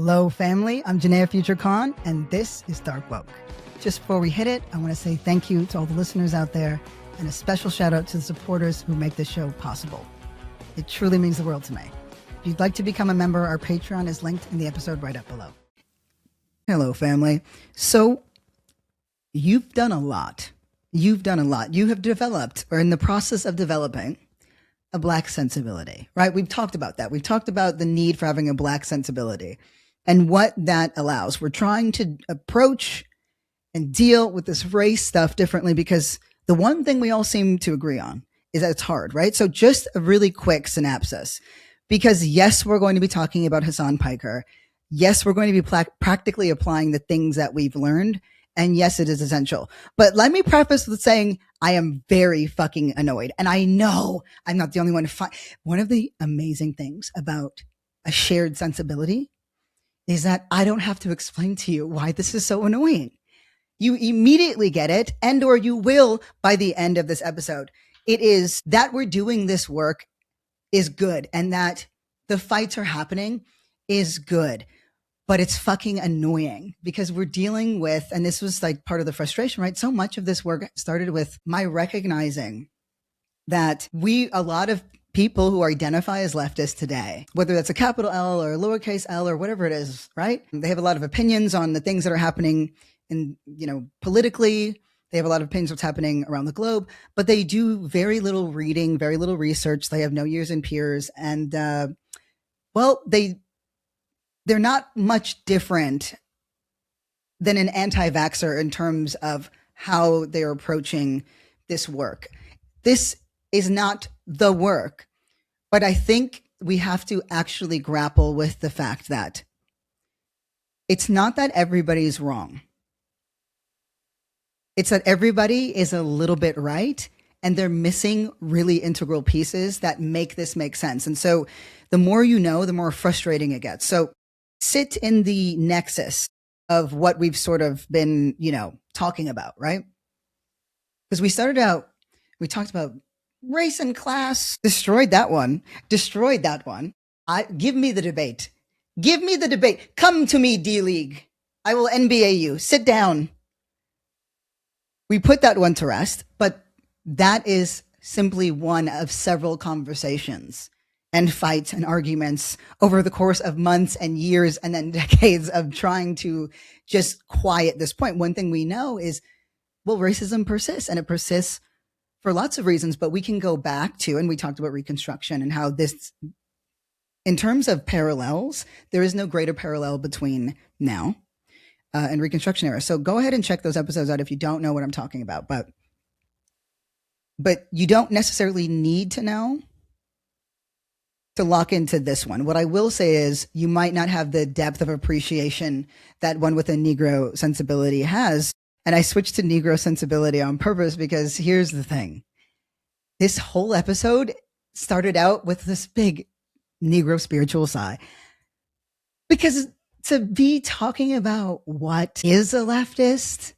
Hello, family. I'm Janaya Future Khan, and this is Dark Woke. Just before we hit it, I want to say thank you to all the listeners out there, and a special shout out to the supporters who make this show possible. It truly means the world to me. If you'd like to become a member, our Patreon is linked in the episode right up below. Hello, family. So, you've done a lot. You have developed, or in the process of developing, a Black sensibility, right? We've talked about that. We've talked about the need for having a Black sensibility and what that allows. We're trying to approach and deal with this race stuff differently because the one thing we all seem to agree on is that it's hard, right? So just a really quick synopsis, because yes, we're going to be talking about Hasan Piker. Yes, we're going to be practically applying the things that we've learned. And yes, it is essential. But let me preface with saying I am very fucking annoyed. And I know I'm not the only one. One of the amazing things about a shared sensibility is that I don't have to explain to you why this is so annoying. You immediately get it, and or you will by the end of this episode. It is that we're doing this work is good, and that the fights are happening is good. But it's fucking annoying because we're dealing with, and this was like part of the frustration, right? So much of this work started with my recognizing that a lot of people who identify as leftists today, whether that's a capital L or a lowercase l or whatever it is, right? They have a lot of opinions on the things that are happening in, politically. They have a lot of opinions of what's happening around the globe, but they do very little reading, very little research. They have no years in peers. And, they're not much different than an anti-vaxxer in terms of how they're approaching this work. This is not the work, but I think we have to actually grapple with the fact that it's not that everybody's wrong. It's that everybody is a little bit right, and they're missing really integral pieces that make this make sense. And so the more you know, the more frustrating it gets. So sit in the nexus of what we've sort of been, talking about, right? Because we talked about race and class, destroyed that one. Give me the debate. Come to me, D-League. I will NBA you. Sit down. We put that one to rest, but that is simply one of several conversations and fights and arguments over the course of months and years and then decades of trying to just quiet this point. One thing we know is, racism persists, and it persists for lots of reasons, but we can go back to, and we talked about Reconstruction and how this, in terms of parallels, there is no greater parallel between now and Reconstruction era. So go ahead and check those episodes out if you don't know what I'm talking about, but you don't necessarily need to know to lock into this one. What I will say is you might not have the depth of appreciation that one with a Negro sensibility has. And I switched to Negro sensibility on purpose because here's the thing. This whole episode started out with this big Negro spiritual sigh. Because to be talking about what is a leftist,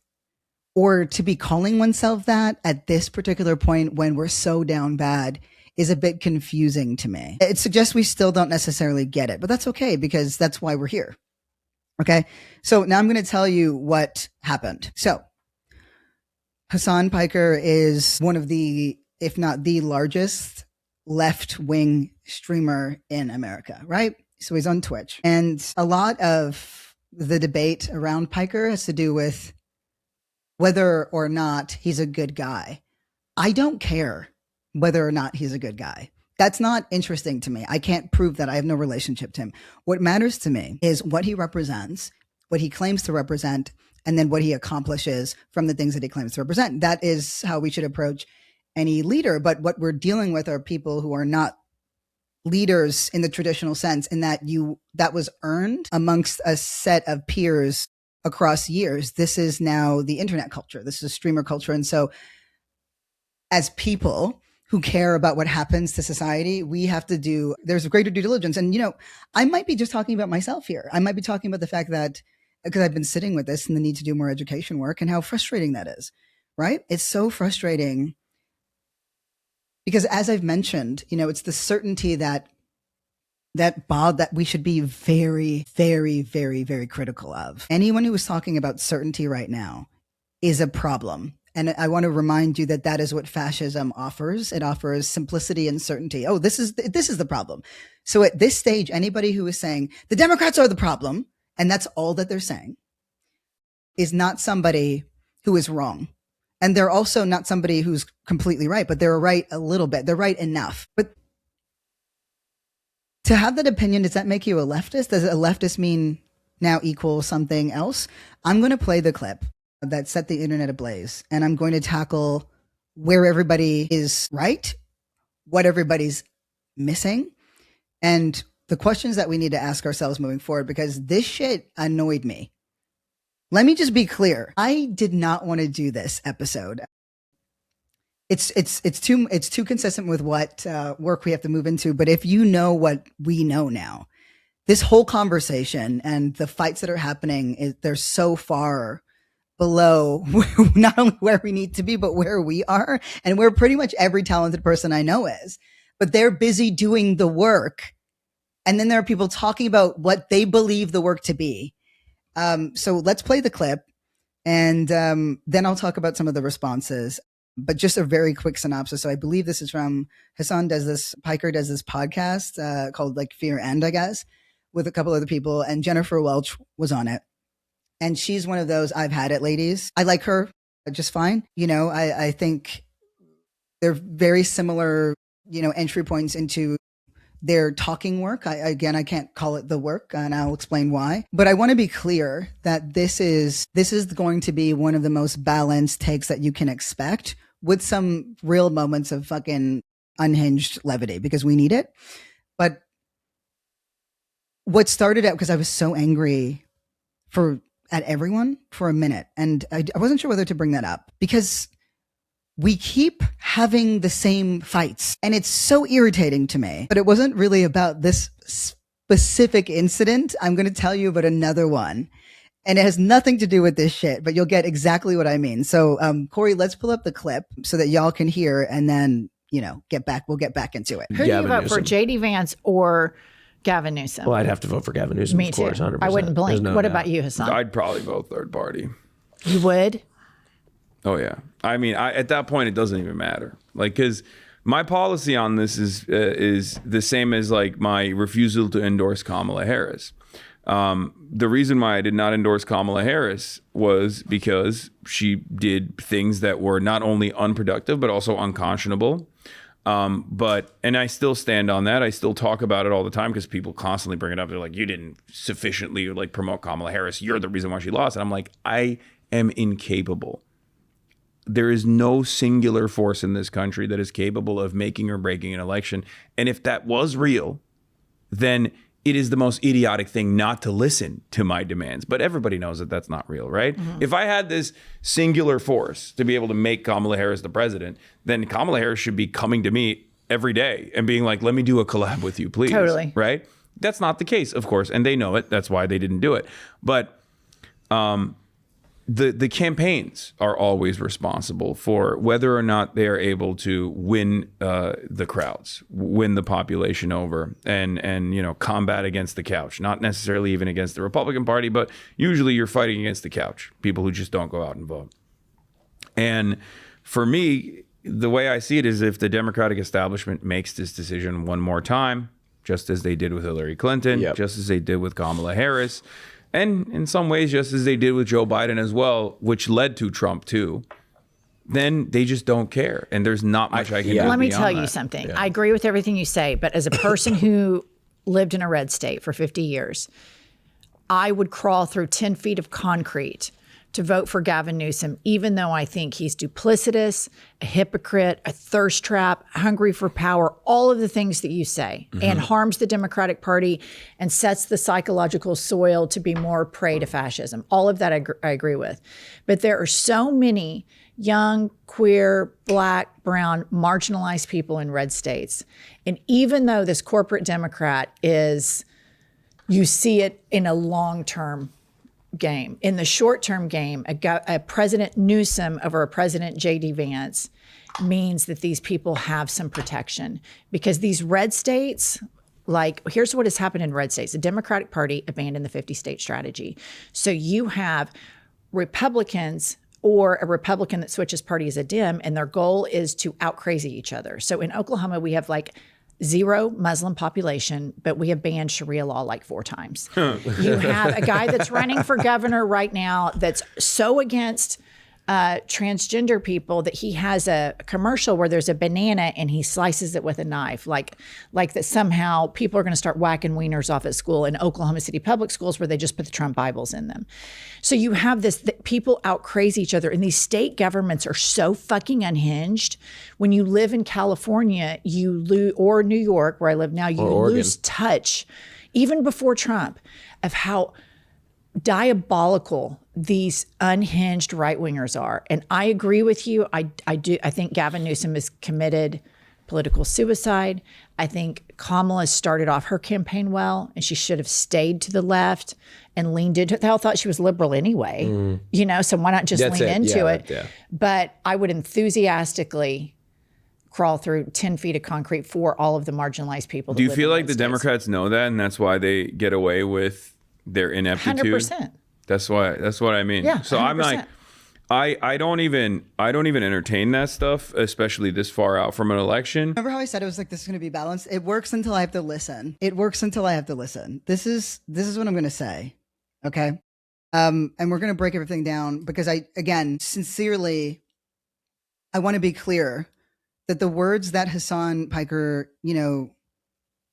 or to be calling oneself that at this particular point when we're so down bad, is a bit confusing to me. It suggests we still don't necessarily get it, but that's okay because that's why we're here. Okay. So now I'm going to tell you what happened. So Hasan Piker is one of the, if not the largest left-wing streamer in America, right? So he's on Twitch, and a lot of the debate around Piker has to do with whether or not he's a good guy. I don't care whether or not he's a good guy. That's not interesting to me. I can't prove that. I have no relationship to him. What matters to me is what he represents, what he claims to represent, and then what he accomplishes from the things that he claims to represent. That is how we should approach any leader. But what we're dealing with are people who are not leaders in the traditional sense, in that that was earned amongst a set of peers across years. This is now the internet culture. This is streamer culture. And so as people who care about what happens to society, we have to there's a greater due diligence. And, I might be just talking about myself here. I might be talking about the fact that, because I've been sitting with this and the need to do more education work and how frustrating that is, right? It's so frustrating because, as I've mentioned, it's the certainty that that we should be very, very, very, very critical of. Anyone who is talking about certainty right now is a problem. And I want to remind you that that is what fascism offers. It offers simplicity and certainty. Oh, this is the problem. So at this stage, anybody who is saying the Democrats are the problem, and that's all that they're saying, is not somebody who is wrong. And they're also not somebody who's completely right, but they're right a little bit. They're right enough. But to have that opinion, does that make you a leftist? Does a leftist mean now equal something else? I'm going to play the clip that set the internet ablaze, and I'm going to tackle where everybody is right, what everybody's missing, and the questions that we need to ask ourselves moving forward, because this shit annoyed me. Let me just be clear. I did not want to do this episode. It's too consistent with what work we have to move into. But if you know what we know now, this whole conversation and the fights that are happening, they're so far below not only where we need to be, but where we are and where pretty much every talented person I know is. But they're busy doing the work. And then there are people talking about what they believe the work to be. So let's play the clip, and then I'll talk about some of the responses. But just a very quick synopsis. So I believe this is from Hasan Piker does this podcast called like Fear and, I guess, with a couple other people. And Jennifer Welch was on it. And she's one of those I've had it ladies. I like her just fine. You know, I think they're very similar, you know, entry points into their talking work. I can't call it the work, and I'll explain why. But I want to be clear that this is going to be one of the most balanced takes that you can expect, with some real moments of fucking unhinged levity, because we need it. But what started out, because I was so angry at everyone for a minute, and I wasn't sure whether to bring that up, because we keep having the same fights, and it's so irritating to me. But it wasn't really about this specific incident. I'm going to tell you about another one, and it has nothing to do with this shit, but you'll get exactly what I mean. So, Corey, let's pull up the clip so that y'all can hear, and then, you know, we'll get back into it. Who do you vote for, J.D. Vance or Gavin Newsom? Well, I'd have to vote for Gavin Newsom, of course, 100%. I wouldn't blink. What about you, Hasan? I'd probably vote third party. You would? Oh, yeah. I mean, at that point, it doesn't even matter. Like, because my policy on this is the same as, like, my refusal to endorse Kamala Harris. The reason why I did not endorse Kamala Harris was because she did things that were not only unproductive, but also unconscionable. And I still stand on that. I still talk about it all the time because people constantly bring it up. They're like, you didn't sufficiently like promote Kamala Harris. You're the reason why she lost. And I'm like, I am incapable. There is no singular force in this country that is capable of making or breaking an election. And if that was real, then it is the most idiotic thing not to listen to my demands. But everybody knows that that's not real, right? Mm-hmm. If I had this singular force to be able to make Kamala Harris the president, then Kamala Harris should be coming to me every day and being like, let me do a collab with you, please. Totally. Right? That's not the case, of course. And they know it. That's why they didn't do it. But the campaigns are always responsible for whether or not they are able to win the crowds, win the population over, and you know, combat against the couch. Not necessarily even against the Republican Party, but usually you're fighting against the couch, people who just don't go out and vote. And for me, the way I see it is, if the Democratic establishment makes this decision one more time, just as they did with Hillary Clinton, just as they did with Kamala Harris, and in some ways, just as they did with Joe Biden as well, which led to Trump too, then they just don't care. And there's not much I can do. Let me tell you something. Yeah. I agree with everything you say, but as a person who lived in a red state for 50 years, I would crawl through 10 feet of concrete to vote for Gavin Newsom, even though I think he's duplicitous, a hypocrite, a thirst trap, hungry for power, all of the things that you say, and harms the Democratic Party and sets the psychological soil to be more prey to fascism. All of that I agree with. But there are so many young, queer, Black, brown, marginalized people in red states. And even though this corporate Democrat is, you see it in a long-term game. In the short-term game, a President Newsom over a President J.D. Vance means that these people have some protection, because these red states, like, here's what has happened in red states. The Democratic Party abandoned the 50-state strategy. So you have Republicans or a Republican that switches party as a Dem, and their goal is to out-crazy each other. So in Oklahoma, we have like zero Muslim population, but we have banned Sharia law like 4 times. You have a guy that's running for governor right now that's so against transgender people that he has a commercial where there's a banana and he slices it with a knife, like that somehow people are going to start whacking wieners off at school in Oklahoma City public schools where they just put the Trump Bibles in them. So you have this, people out crazy each other, and these state governments are so fucking unhinged. When you live in California, or New York, where I live now, you lose touch, even before Trump, of how diabolical these unhinged right-wingers are. And I agree with you. I think Gavin Newsom has committed political suicide. I think Kamala started off her campaign well, and she should have stayed to the left and leaned into it. They all thought she was liberal anyway, so why not just lean into it? Yeah. But I would enthusiastically crawl through 10 feet of concrete for all of the marginalized people. Do you feel like the Democrats know that, and that's why they get away with their ineptitude? 100%. That's what I mean. Yeah, so 100%. I'm like, I don't even entertain that stuff, especially this far out from an election. Remember how I said it was like, this is going to be balanced? It works until I have to listen. This is what I'm going to say. Okay. And we're going to break everything down because sincerely, I want to be clear that the words that Hasan, Piker,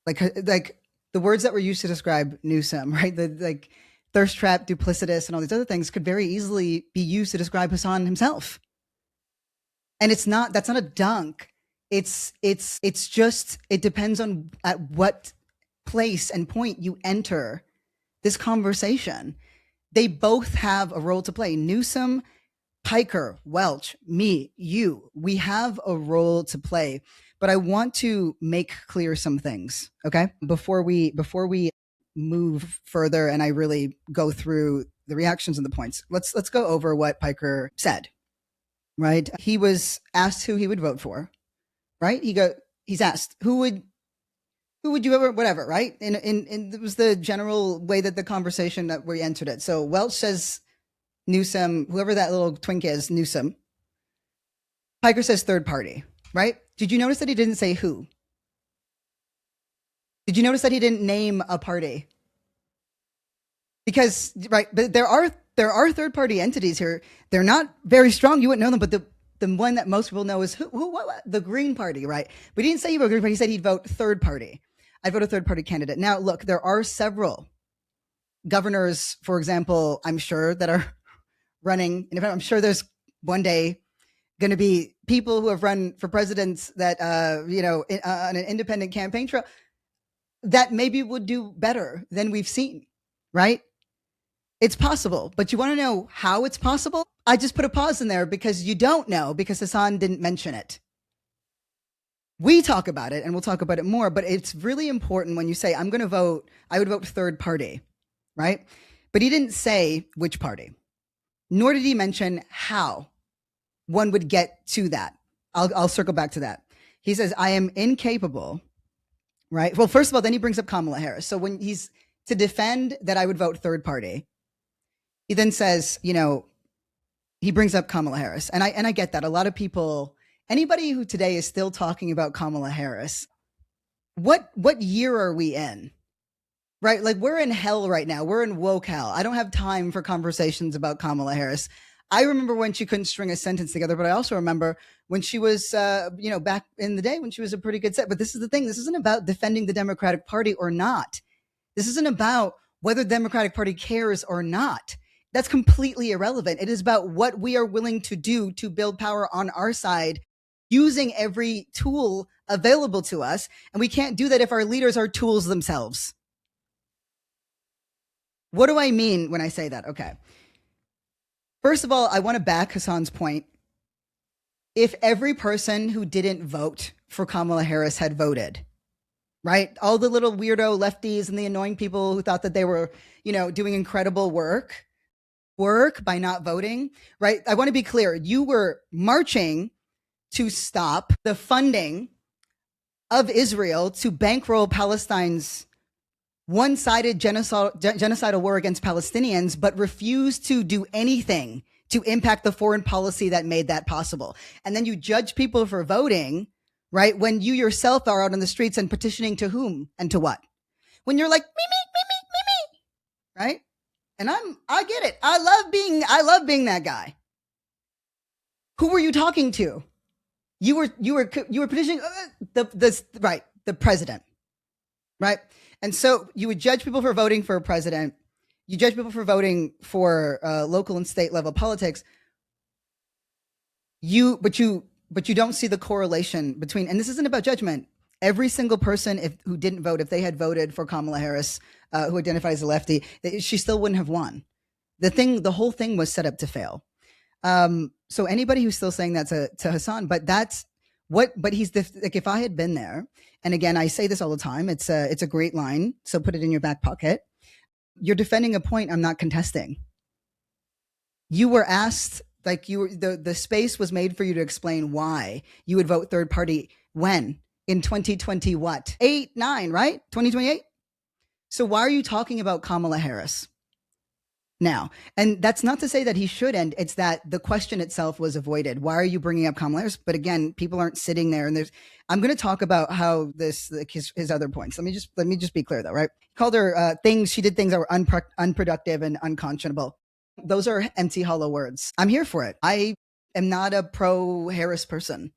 like the words that were used to describe Newsom, right? Like thirst trap, duplicitous, and all these other things could very easily be used to describe Hasan himself. And that's not a dunk. It's just, it depends on at what place and point you enter this conversation. They both have a role to play. Newsom, Piker, Welch, me, you, we have a role to play. But I want to make clear some things, okay? Before we move further and I really go through the reactions and the points, let's go over what Piker said, right? He was asked who he would vote for, right? He's asked who would you ever, whatever, right? And it was the general way that the conversation that we entered it. So Welch says Newsom, whoever that little twink is, Newsom. Piker says third party, right? Did you notice that he didn't say who? Did you notice that he didn't name a party? Because, right, but there are third party entities here. They're not very strong. You wouldn't know them, but the one that most people know is what? The Green Party, right? But he didn't say he voted Green Party. He said he'd vote third party. I'd vote a third party candidate. Now, look, there are several governors, for example, I'm sure that are running. And I'm sure there's one day going to be people who have run for presidents that, on an independent campaign trail that maybe would do better than we've seen, right? It's possible, but you want to know how it's possible? I just put a pause in there because you don't know, because Hasan didn't mention it. We talk about it and we'll talk about it more, but it's really important when you say, I would vote third party, right? But he didn't say which party, nor did he mention how one would get to that. I'll circle back to that. He says, I am incapable, right? Well, first of all, then he brings up Kamala Harris. So when he's to defend that I would vote third party, he then says, he brings up Kamala Harris. And I get that. A lot of people, anybody who today is still talking about Kamala Harris, what year are we in? Right? Like, we're in hell right now. We're in woke hell. I don't have time for conversations about Kamala Harris. I remember when she couldn't string a sentence together, but I also remember when she was, back in the day when she was a pretty good set. But this is the thing. This isn't about defending the Democratic Party or not. This isn't about whether the Democratic Party cares or not. That's completely irrelevant. It is about what we are willing to do to build power on our side, using every tool available to us. And we can't do that if our leaders are tools themselves. What do I mean when I say that? Okay. First of all, I want to back Hasan's point. If every person who didn't vote for Kamala Harris had voted, right? All the little weirdo lefties and the annoying people who thought that they were, doing incredible work by not voting, right? I want to be clear. You were marching to stop the funding of Israel to bankroll Palestine's one-sided genocidal war against Palestinians, but refuse to do anything to impact the foreign policy that made that possible. And then you judge people for voting, right? When you yourself are out on the streets and petitioning to whom and to what? When you're like, me, right? And I get it. I love being that guy. Who were you talking to? You were petitioning the president, right? And so you would judge people for voting for a president. You judge people for voting for local and state level politics. But you don't see the correlation between, and this isn't about judgment. Every single person who didn't vote, if they had voted for Kamala Harris, who identifies as a lefty, she still wouldn't have won. The whole thing was set up to fail. So anybody who's still saying that to Hasan, but he's like, if I had been there, and again, I say this all the time, it's a great line, so put it in your back pocket. You're defending a point I'm not contesting. You were asked, like the space was made for you to explain why you would vote third party when? In 2020, what? 8, 9, right? 2028? So why are you talking about Kamala Harris now? And that's not to say that he shouldn't. It's that the question itself was avoided. Why are you bringing up Kamala Harris? But again, people aren't sitting there. And I'm going to talk about how his other points. Let me just be clear though, right? He called her she did things that were unproductive and unconscionable. Those are empty, hollow words. I'm here for it. I am not a pro Harris person.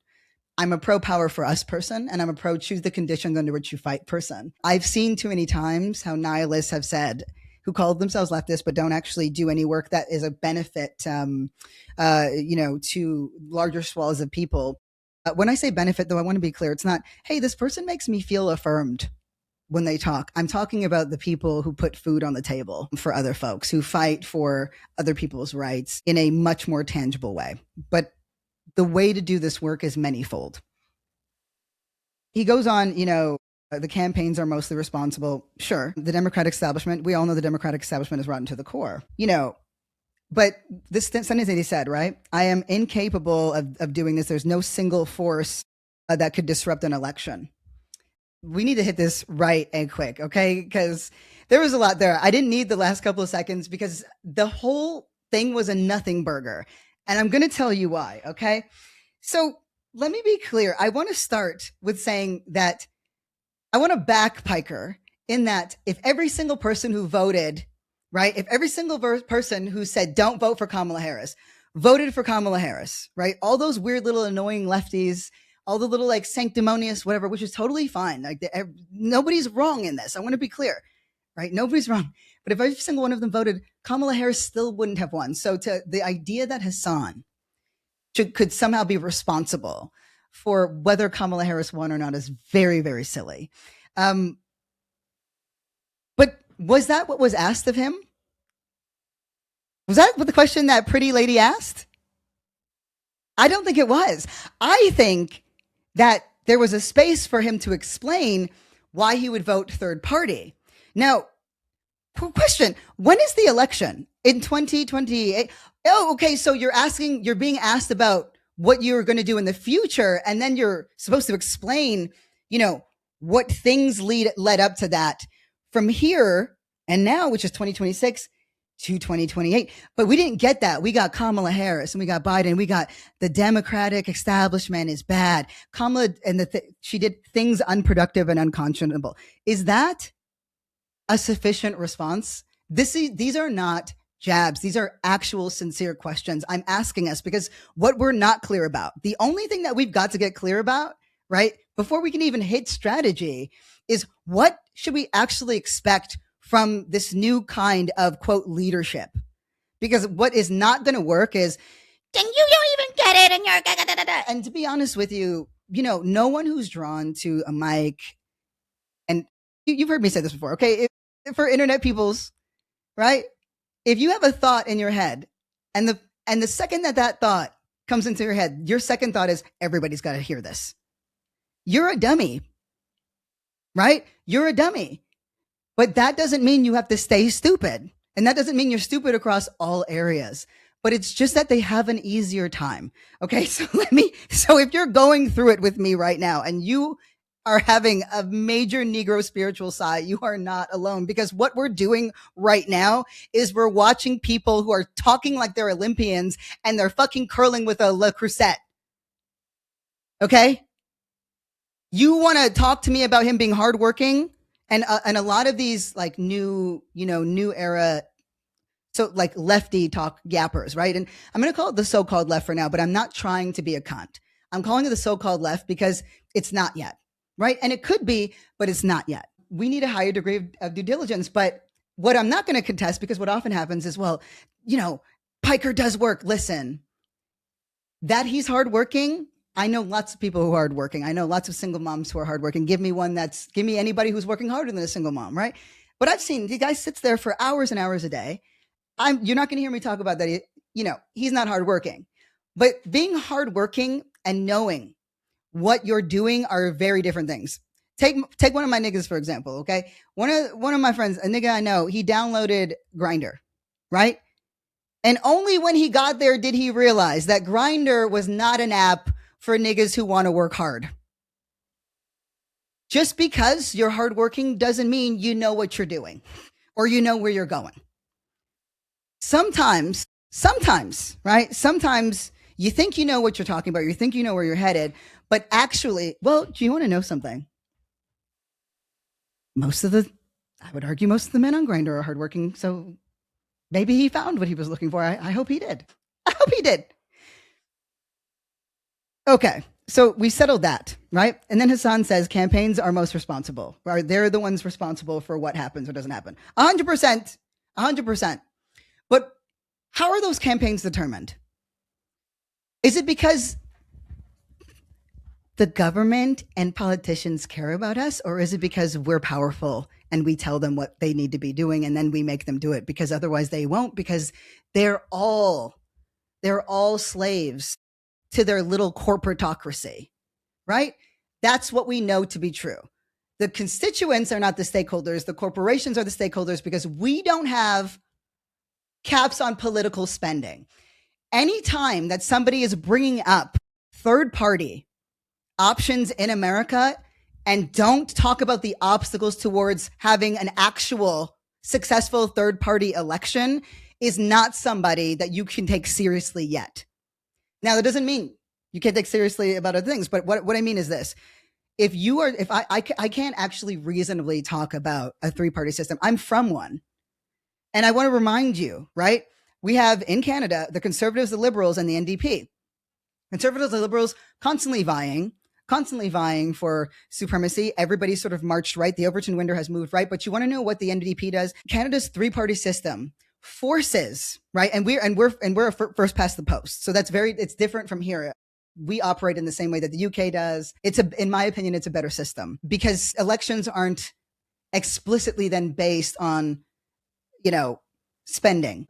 I'm a pro power for us person, and I'm a pro choose the conditions under which you fight person. I've seen too many times how nihilists have said, who call themselves leftists but don't actually do any work that is a benefit, to larger swaths of people. When I say benefit, though, I want to be clear. It's not, hey, this person makes me feel affirmed when they talk. I'm talking about the people who put food on the table for other folks, who fight for other people's rights in a much more tangible way. But the way to do this work is manyfold. He goes on, the campaigns are mostly responsible. Sure. The Democratic establishment, we all know the Democratic establishment is rotten to the core, but this sentence that he said, right? I am incapable of doing this. There's no single force that could disrupt an election. We need to hit this right and quick, okay? Because there was a lot there. I didn't need the last couple of seconds because the whole thing was a nothing burger. And I'm going to tell you why, okay? So let me be clear. I want to start with saying that I want to back Piker in that if every single person who voted, right, if every single person who said don't vote for Kamala Harris voted for Kamala Harris, right, all those weird little annoying lefties, all the little like sanctimonious whatever, which is totally fine. Like nobody's wrong in this. I want to be clear, right? Nobody's wrong. But if every single one of them voted, Kamala Harris still wouldn't have won. So the idea that Hasan could somehow be responsible for whether Kamala Harris won or not is very, very silly. But was that what was asked of him? Was that what the question that pretty lady asked? I don't think it was. I think that there was a space for him to explain why he would vote third party. Now, question, when is the election? In 2028? Oh, okay. So you're being asked about what you're going to do in the future. And then you're supposed to explain, what things led up to that from here and now, which is 2026 to 2028. But we didn't get that. We got Kamala Harris and we got Biden. We got the Democratic establishment is bad. Kamala and she did things unproductive and unconscionable. Is that a sufficient response? These are not jabs. These are actual sincere questions I'm asking us because what we're not clear about, the only thing that we've got to get clear about, right, before we can even hit strategy is what should we actually expect from this new kind of quote leadership? Because what is not going to work is, then you don't even get it and you're da, da, da, da. And to be honest with you, no one who's drawn to a mic, and you've heard me say this before, okay? For internet peoples, right? If you have a thought in your head and the second that thought comes into your head, your second thought is everybody's got to hear this. You're a dummy, right? You're a dummy. But that doesn't mean you have to stay stupid. And that doesn't mean you're stupid across all areas. But it's just that they have an easier time. Okay, so if you're going through it with me right now and you are having a major Negro spiritual sigh, you are not alone, because what we're doing right now is we're watching people who are talking like they're Olympians and they're fucking curling with a Le Creuset. Okay? You want to talk to me about him being hardworking, and a lot of these like new era, so like lefty talk gappers, right? And I'm going to call it the so-called left for now, but I'm not trying to be a cunt. I'm calling it the so-called left because it's not yet, right? And it could be, but it's not yet. We need a higher degree of due diligence. But what I'm not going to contest, because what often happens is, well, Piker does work. Listen, that he's hardworking. I know lots of people who are hardworking. I know lots of single moms who are hardworking. Give me anybody who's working harder than a single mom, right? But I've seen the guy sits there for hours and hours a day. You're not going to hear me talk about that. He's not hardworking, but being hardworking and knowing what you're doing are very different things. Take one of my niggas, for example. Okay. One of my friends, a nigga I know, he downloaded Grindr, right? And only when he got there did he realize that Grindr was not an app for niggas who want to work hard. Just because you're hardworking doesn't mean you know what you're doing or you know where you're going. Sometimes, right? Sometimes you think you know what you're talking about. You think you know where you're headed, but actually, well, do you want to know something? I would argue most of the men on Grindr are hardworking. So maybe he found what he was looking for. I hope he did. Okay. So we settled that, right? And then Hasan says campaigns are most responsible, right? They're the ones responsible for what happens or doesn't happen. 100%. But how are those campaigns determined? Is it because the government and politicians care about us, or is it because we're powerful and we tell them what they need to be doing and then we make them do it? Because otherwise they won't, because they're all slaves to their little corporatocracy, right? That's what we know to be true. The constituents are not the stakeholders. The corporations are the stakeholders, because we don't have caps on political spending. Anytime that somebody is bringing up third party options in America and don't talk about the obstacles towards having an actual successful third party election, is not somebody that you can take seriously yet. Now, that doesn't mean you can't take seriously about other things, but what I mean is this. If I can't actually reasonably talk about a three-party system. I'm from one. And I want to remind you, right? We have in Canada, the Conservatives, the Liberals, and the NDP. Conservatives and Liberals constantly vying for supremacy. Everybody sort of marched right. The Overton window has moved right. But you want to know what the NDP does? Canada's three-party system forces, right? And we're first past the post. So it's different from here. We operate in the same way that the UK does. In my opinion, it's a better system, because elections aren't explicitly then based on, spending.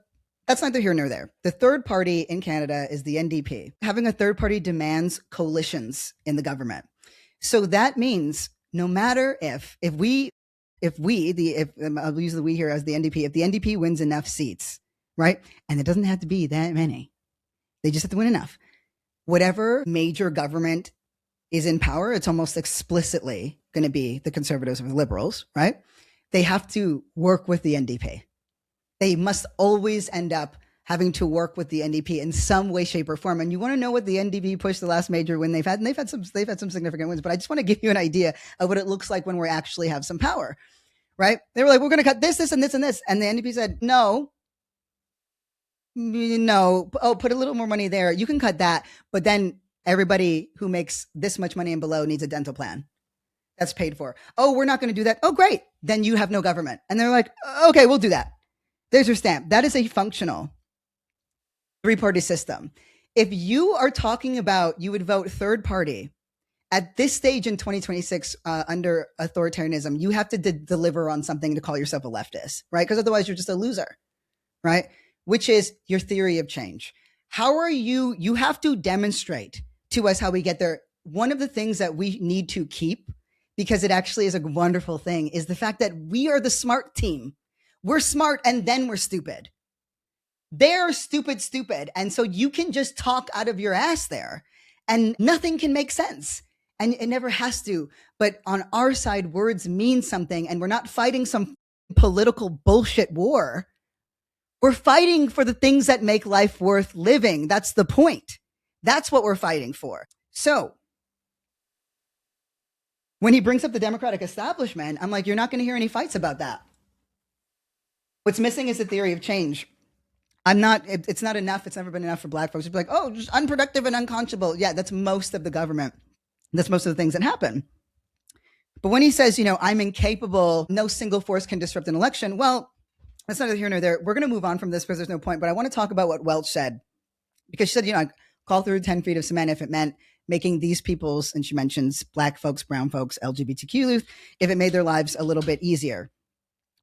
That's neither here nor there. The third party in Canada is the NDP. Having a third party demands coalitions in the government. So that means no matter if I'll use the we here as the NDP, if the NDP wins enough seats, right? And it doesn't have to be that many. They just have to win enough. Whatever major government is in power, it's almost explicitly going to be the Conservatives or the Liberals, right? They have to work with the NDP. They must always end up having to work with the NDP in some way, shape, or form. And you want to know what the NDP pushed the last major win they've had? And they've had some significant wins, but I just want to give you an idea of what it looks like when we actually have some power, right? They were like, we're going to cut this, and this, and this. And the NDP said, no. Oh, put a little more money there. You can cut that. But then everybody who makes this much money and below needs a dental plan. That's paid for. Oh, we're not going to do that. Oh, great. Then you have no government. And they're like, okay, we'll do that. There's your stamp. That is a functional three-party system. If you are talking about you would vote third party at this stage in 2026 under authoritarianism, you have to deliver on something to call yourself a leftist, right? Because otherwise you're just a loser, right? Which is your theory of change. How are you have to demonstrate to us how we get there. One of the things that we need to keep, because it actually is a wonderful thing, is the fact that we are the smart team. We're smart and then we're stupid. They're stupid. And so you can just talk out of your ass there and nothing can make sense. And it never has to. But on our side, words mean something. And we're not fighting some political bullshit war. We're fighting for the things that make life worth living. That's the point. That's what we're fighting for. So when he brings up the Democratic establishment, I'm like, you're not going to hear any fights about that. What's missing is the theory of change. It's not enough. It's never been enough for Black folks to be like, oh, just unproductive and unconscionable. Yeah, that's most of the government. That's most of the things that happen. But when he says, I'm incapable, no single force can disrupt an election. Well, that's neither here nor there. We're going to move on from this because there's no point. But I want to talk about what Welch said. Because she said, I call through 10 feet of cement if it meant making these people's, and she mentions Black folks, brown folks, LGBTQ youth, if it made their lives a little bit easier.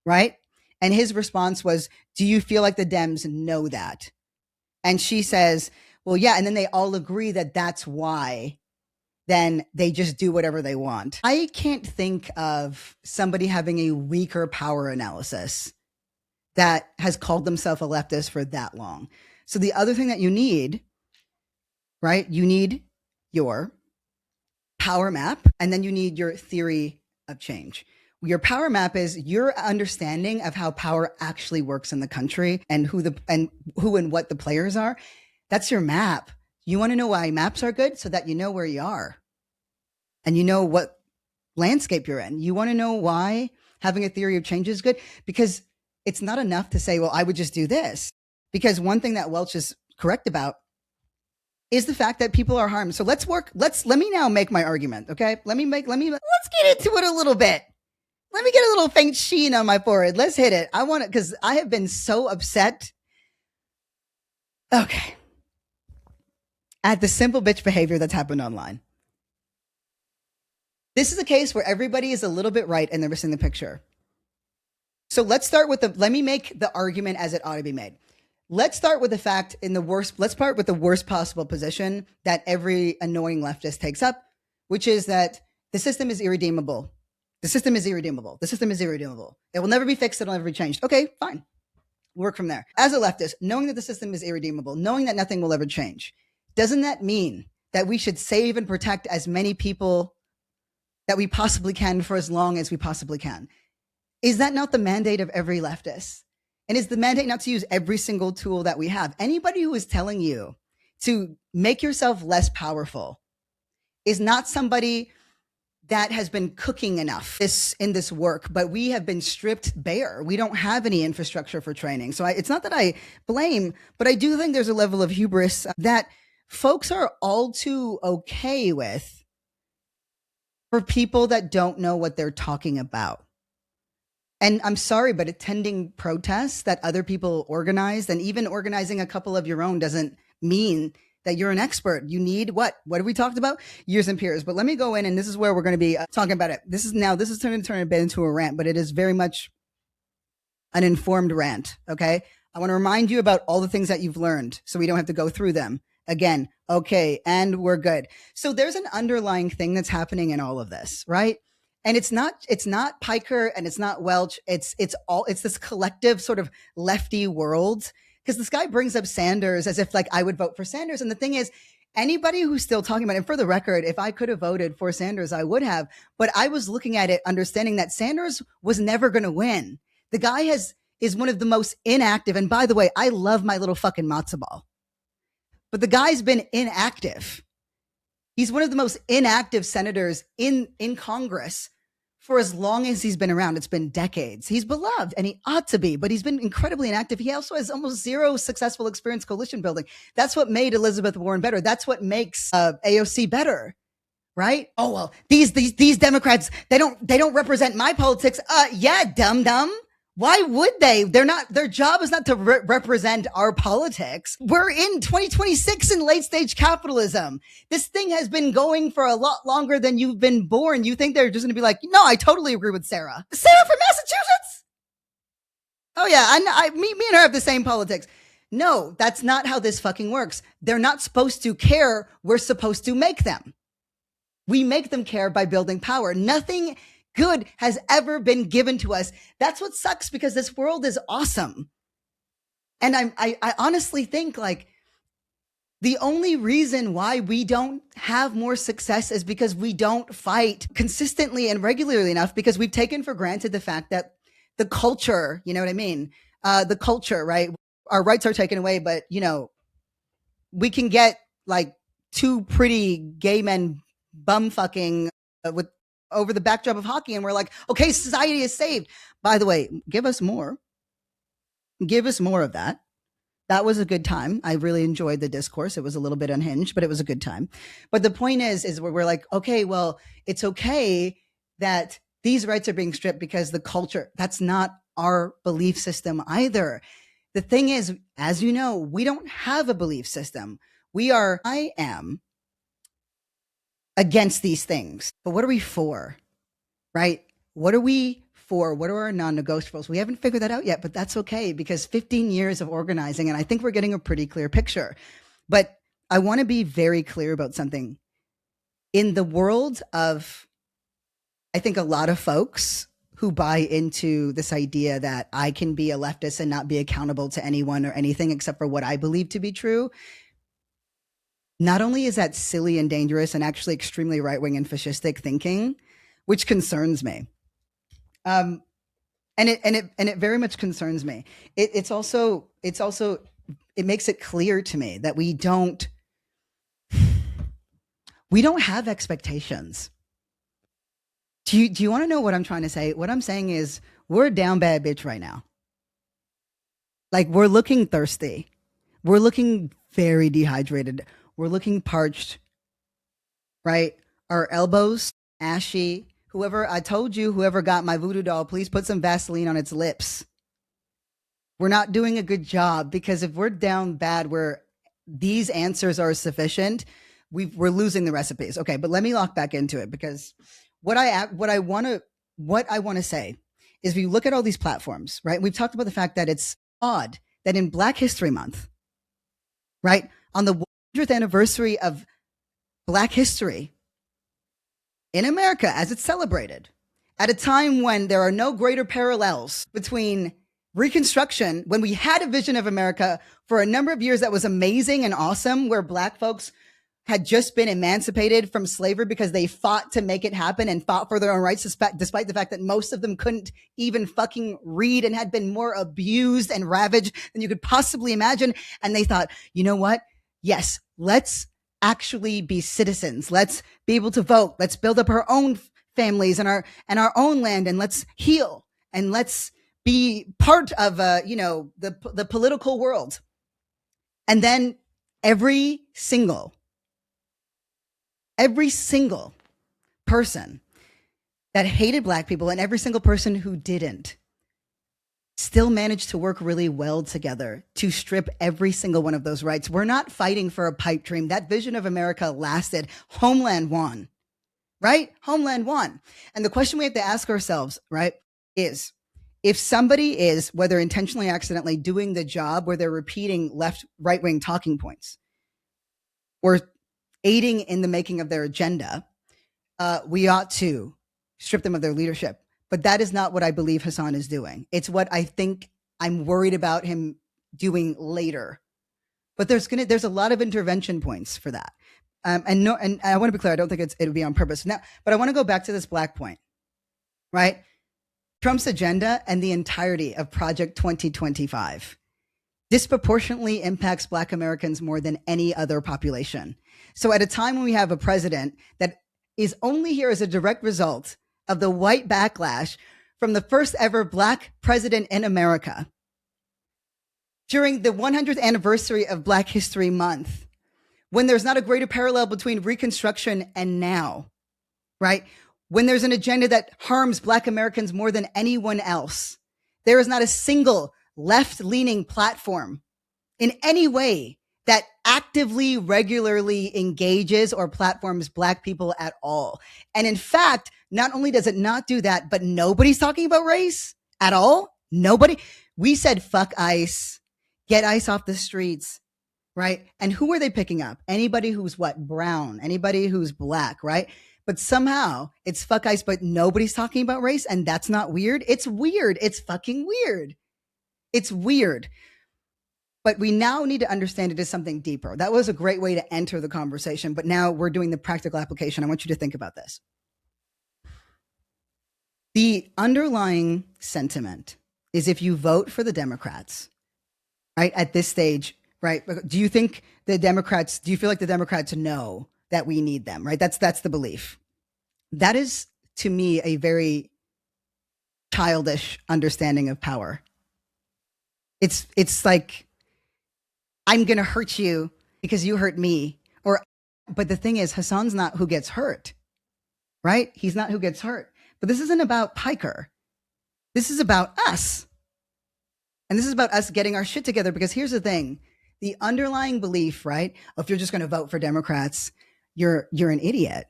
Right? And his response was, do you feel like the Dems know that? And she says, well, yeah. And then they all agree that that's why then they just do whatever they want. I can't think of somebody having a weaker power analysis that has called themselves a leftist for that long. So the other thing that you need, right? You need your power map, and then you need your theory of change. Your power map is your understanding of how power actually works in the country and who and what the players are. That's your map. You want to know why maps are good? So that you know where you are and you know what landscape you're in. You want to know why having a theory of change is good? Because it's not enough to say, well, I would just do this. Because one thing that Welch is correct about is the fact that people are harmed. So let me now make my argument. Okay. Let's get into it a little bit. Let me get a little faint sheen on my forehead. Let's hit it. I want it because I have been so upset. Okay. At the simple bitch behavior that's happened online. This is a case where everybody is a little bit right and they're missing the picture. So let me make the argument as it ought to be made. Let's start with the fact let's start with the worst possible position that every annoying leftist takes up, which is that the system is irredeemable. The system is irredeemable. The system is irredeemable. It will never be fixed. It'll never be changed. Okay, fine. Work from there. As a leftist, knowing that the system is irredeemable, knowing that nothing will ever change, doesn't that mean that we should save and protect as many people that we possibly can for as long as we possibly can? Is that not the mandate of every leftist? And is the mandate not to use every single tool that we have? Anybody who is telling you to make yourself less powerful is not somebody that has been cooking enough in this work, but we have been stripped bare. We don't have any infrastructure for training. So it's not that I blame, but I do think there's a level of hubris that folks are all too okay with for people that don't know what they're talking about. And I'm sorry, but attending protests that other people organized and even organizing a couple of your own doesn't mean that you're an expert. You need what? What have we talked about? Years and peers. But let me go in, and this is where we're going to be talking about it. This is turning a bit into a rant, but it is very much an informed rant. Okay. I want to remind you about all the things that you've learned so we don't have to go through them again. Okay. And we're good. So there's an underlying thing that's happening in all of this, right? And it's not Piker and it's not Welch. It's this collective sort of lefty world. Because this guy brings up Sanders as if like I would vote for Sanders. And the thing is, anybody who's still talking about it, and for the record, if I could have voted for Sanders, I would have. But I was looking at it, understanding that Sanders was never going to win. The guy is one of the most inactive. And by the way, I love my little fucking matzo ball. But the guy's been inactive. He's one of the most inactive senators in Congress for as long as he's been around. It's been decades. He's beloved and he ought to be, but he's been incredibly inactive. He also has almost zero successful experience coalition building. That's what made Elizabeth Warren better. That's what makes AOC better, right? Oh, well, these Democrats, they don't represent my politics. Yeah, dumb. Why would they? Their job is not to represent our politics. We're in 2026 in late stage capitalism. This thing has been going for a lot longer than you've been born. You think they're just going to be like, no, I totally agree with Sarah. Sarah from Massachusetts? Oh yeah, me and her have the same politics. No, that's not how this fucking works. They're not supposed to care. We're supposed to make them. We make them care by building power. Nothing good has ever been given to us. That's what sucks because this world is awesome. And I honestly think like The only reason why we don't have more success is because we don't fight consistently and regularly enough, because we've taken for granted the fact that the culture, you know what I mean? The culture, right? Our rights are taken away, but, you know, we can get like two pretty gay men bum fucking with over the backdrop of hockey, and we're like, okay, society is saved. By the way, give us more. Give us more of that. That was a good time. I really enjoyed the discourse. It was a little bit unhinged, but it was a good time. But the point is we're like, okay, well, it's okay that these rights are being stripped because the culture, that's not our belief system either. The thing is, as you know, we don't have a belief system. I am against these things. But what are we for? Right? What are we for? What are our non-negotiables? We haven't figured that out yet, but that's okay, because 15 years of organizing, and I think we're getting a pretty clear picture. But I want to be very clear about something. In the world of, I think, a lot of folks who buy into this idea that I can be a leftist and not be accountable to anyone or anything except for what I believe to be true, not only is that silly and dangerous and actually extremely right-wing and fascistic thinking, which concerns me. And it very much concerns me. It makes it clear to me that we don't have expectations. Do you want to know what I'm trying to say? What I'm saying is we're a down bad bitch right now. Like, we're looking thirsty. We're looking very dehydrated. We're looking parched, right? Our elbows ashy. Whoever got my voodoo doll, please put some Vaseline on its lips. We're not doing a good job, because if we're down bad where these answers are sufficient, we're losing the recipes. Okay, but let me lock back into it, because what I want to say is, we look at all these platforms, right? We've talked about the fact that it's odd that in Black History Month, right, on the 100th anniversary of Black history in America as it's celebrated, at a time when there are no greater parallels between Reconstruction, when we had a vision of America for a number of years that was amazing and awesome, where Black folks had just been emancipated from slavery because they fought to make it happen and fought for their own rights, despite the fact that most of them couldn't even fucking read and had been more abused and ravaged than you could possibly imagine. And they thought, you know what? Yes, let's actually be citizens. Let's be able to vote. Let's build up our own families and our own land, and let's heal, and let's be part of the political world. And then every single person that hated Black people, and every single person who didn't, still managed to work really well together to strip every single one of those rights. We're not fighting for a pipe dream. That vision of America lasted. Homeland won, right? Homeland won. And the question we have to ask ourselves, right, is, if somebody is, whether intentionally or accidentally, doing the job where they're repeating right-wing talking points or aiding in the making of their agenda, we ought to strip them of their leadership. But that is not what I believe Hasan is doing. It's what I think I'm worried about him doing later. But there's a lot of intervention points for that. And I want to be clear, I don't think it would be on purpose. Now, but I want to go back to this Black point, right? Trump's agenda and the entirety of Project 2025 disproportionately impacts Black Americans more than any other population. So at a time when we have a president that is only here as a direct result of the white backlash from the first ever Black president in America, during the 100th anniversary of Black History Month, when there's not a greater parallel between Reconstruction and now, right? When there's an agenda that harms Black Americans more than anyone else, there is not a single left-leaning platform in any way that actively, regularly engages or platforms Black people at all. And in fact, not only does it not do that, but nobody's talking about race at all. Nobody. We said, fuck ICE, get ICE off the streets, right? And who are they picking up? Anybody who's brown, anybody who's Black, right? But somehow it's fuck ICE, but nobody's talking about race. And that's not weird. It's weird. It's fucking weird. It's weird. But we now need to understand it as something deeper. That was a great way to enter the conversation, but now we're doing the practical application. I want you to think about this. The underlying sentiment is if you vote for the Democrats, right, at this stage, right, do you feel like the Democrats know that we need them, right? That's the belief. That is, to me, a very childish understanding of power. It's like, I'm going to hurt you because you hurt me. But the thing is, Hasan's not who gets hurt, right? He's not who gets hurt. But this isn't about Piker. This is about us. And this is about us getting our shit together, because here's the thing. The underlying belief, right? If you're just going to vote for Democrats, you're an idiot.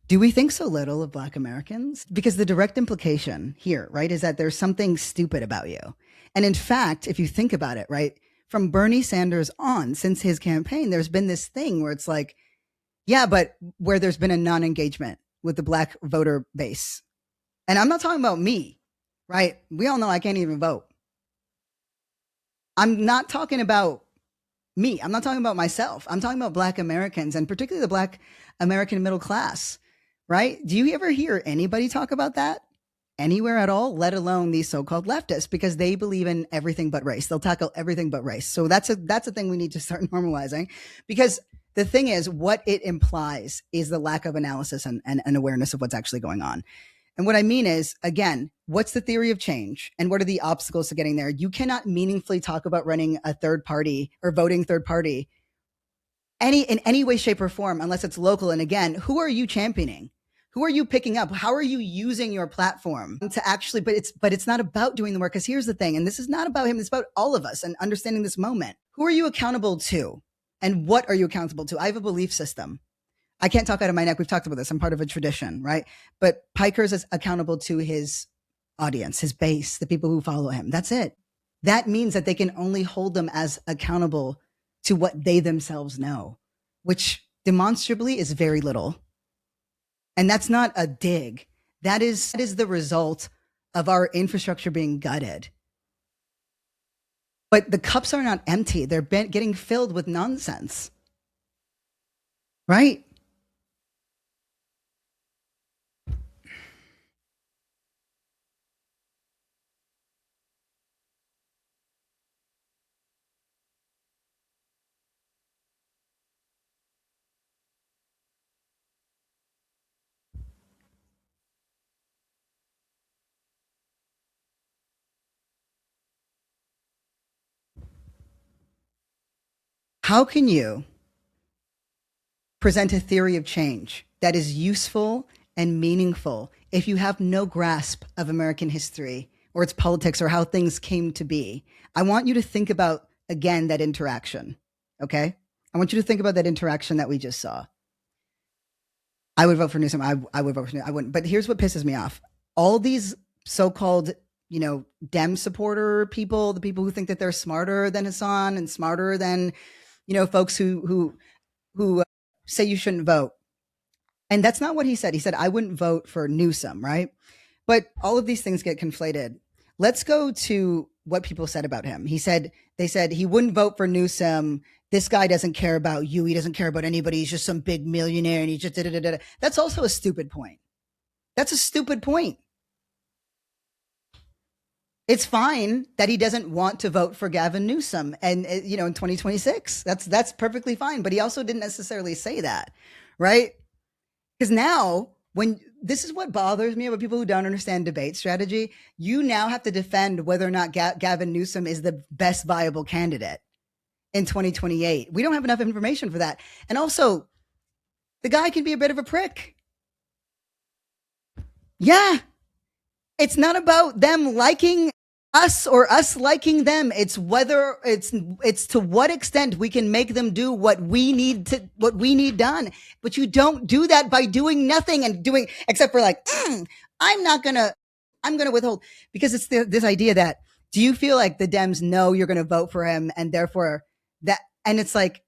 Do we think so little of Black Americans? Because the direct implication here, right, is that there's something stupid about you. And in fact, if you think about it, right, from Bernie Sanders on, since his campaign, there's been this thing where it's like, yeah, but where there's been a non-engagement with the Black voter base. And I'm not talking about me, right? We all know I can't even vote. I'm not talking about me. I'm not talking about myself. I'm talking about Black Americans, and particularly the Black American middle class, right? Do you ever hear anybody talk about that anywhere at all, let alone these so-called leftists? Because they believe in everything but race. They'll tackle everything but race. So that's a thing we need to start normalizing, because the thing is, what it implies is the lack of analysis and awareness of what's actually going on. And what I mean is, again, what's the theory of change and what are the obstacles to getting there? You cannot meaningfully talk about running a third party or voting third party in any way, shape, or form unless it's local. And again, who are you championing? Who are you picking up? How are you using your platform to actually, but it's not about doing the work. Because here's the thing, and this is not about him, it's about all of us and understanding this moment. Who are you accountable to? And what are you accountable to? I have a belief system. I can't talk out of my neck. We've talked about this. I'm part of a tradition, right? But Piker's is accountable to his audience, his base, the people who follow him. That's it. That means that they can only hold them as accountable to what they themselves know, which demonstrably is very little. And that's not a dig. That is the result of our infrastructure being gutted. But the cups are not empty. They're getting filled with nonsense. Right? How can you present a theory of change that is useful and meaningful if you have no grasp of American history or its politics or how things came to be? I want you to think about, again, that interaction, okay? I want you to think about that interaction that we just saw. I would vote for Newsom. I would vote for Newsom. I wouldn't. But here's what pisses me off. All these so-called, Dem supporter people, the people who think that they're smarter than Hasan and smarter than folks who say you shouldn't vote. And that's not what he said. He said, I wouldn't vote for Newsom, right? But all of these things get conflated. Let's go to what people said about him. They said he wouldn't vote for Newsom. This guy doesn't care about you. He doesn't care about anybody. He's just some big millionaire and he just da-da-da-da. That's also a stupid point. That's a stupid point. It's fine that he doesn't want to vote for Gavin Newsom and, in 2026. That's perfectly fine. But he also didn't necessarily say that, right? Because now, this is what bothers me about people who don't understand debate strategy. You now have to defend whether or not Gavin Newsom is the best viable candidate in 2028. We don't have enough information for that. And also, the guy can be a bit of a prick. Yeah. It's not about them liking us or us liking them. It's whether it's to what extent we can make them do what we need done. But you don't do that by doing nothing and doing except for like, I'm gonna withhold, because it's this idea that, do you feel like the Dems know you're going to vote for him and therefore that, and it's like,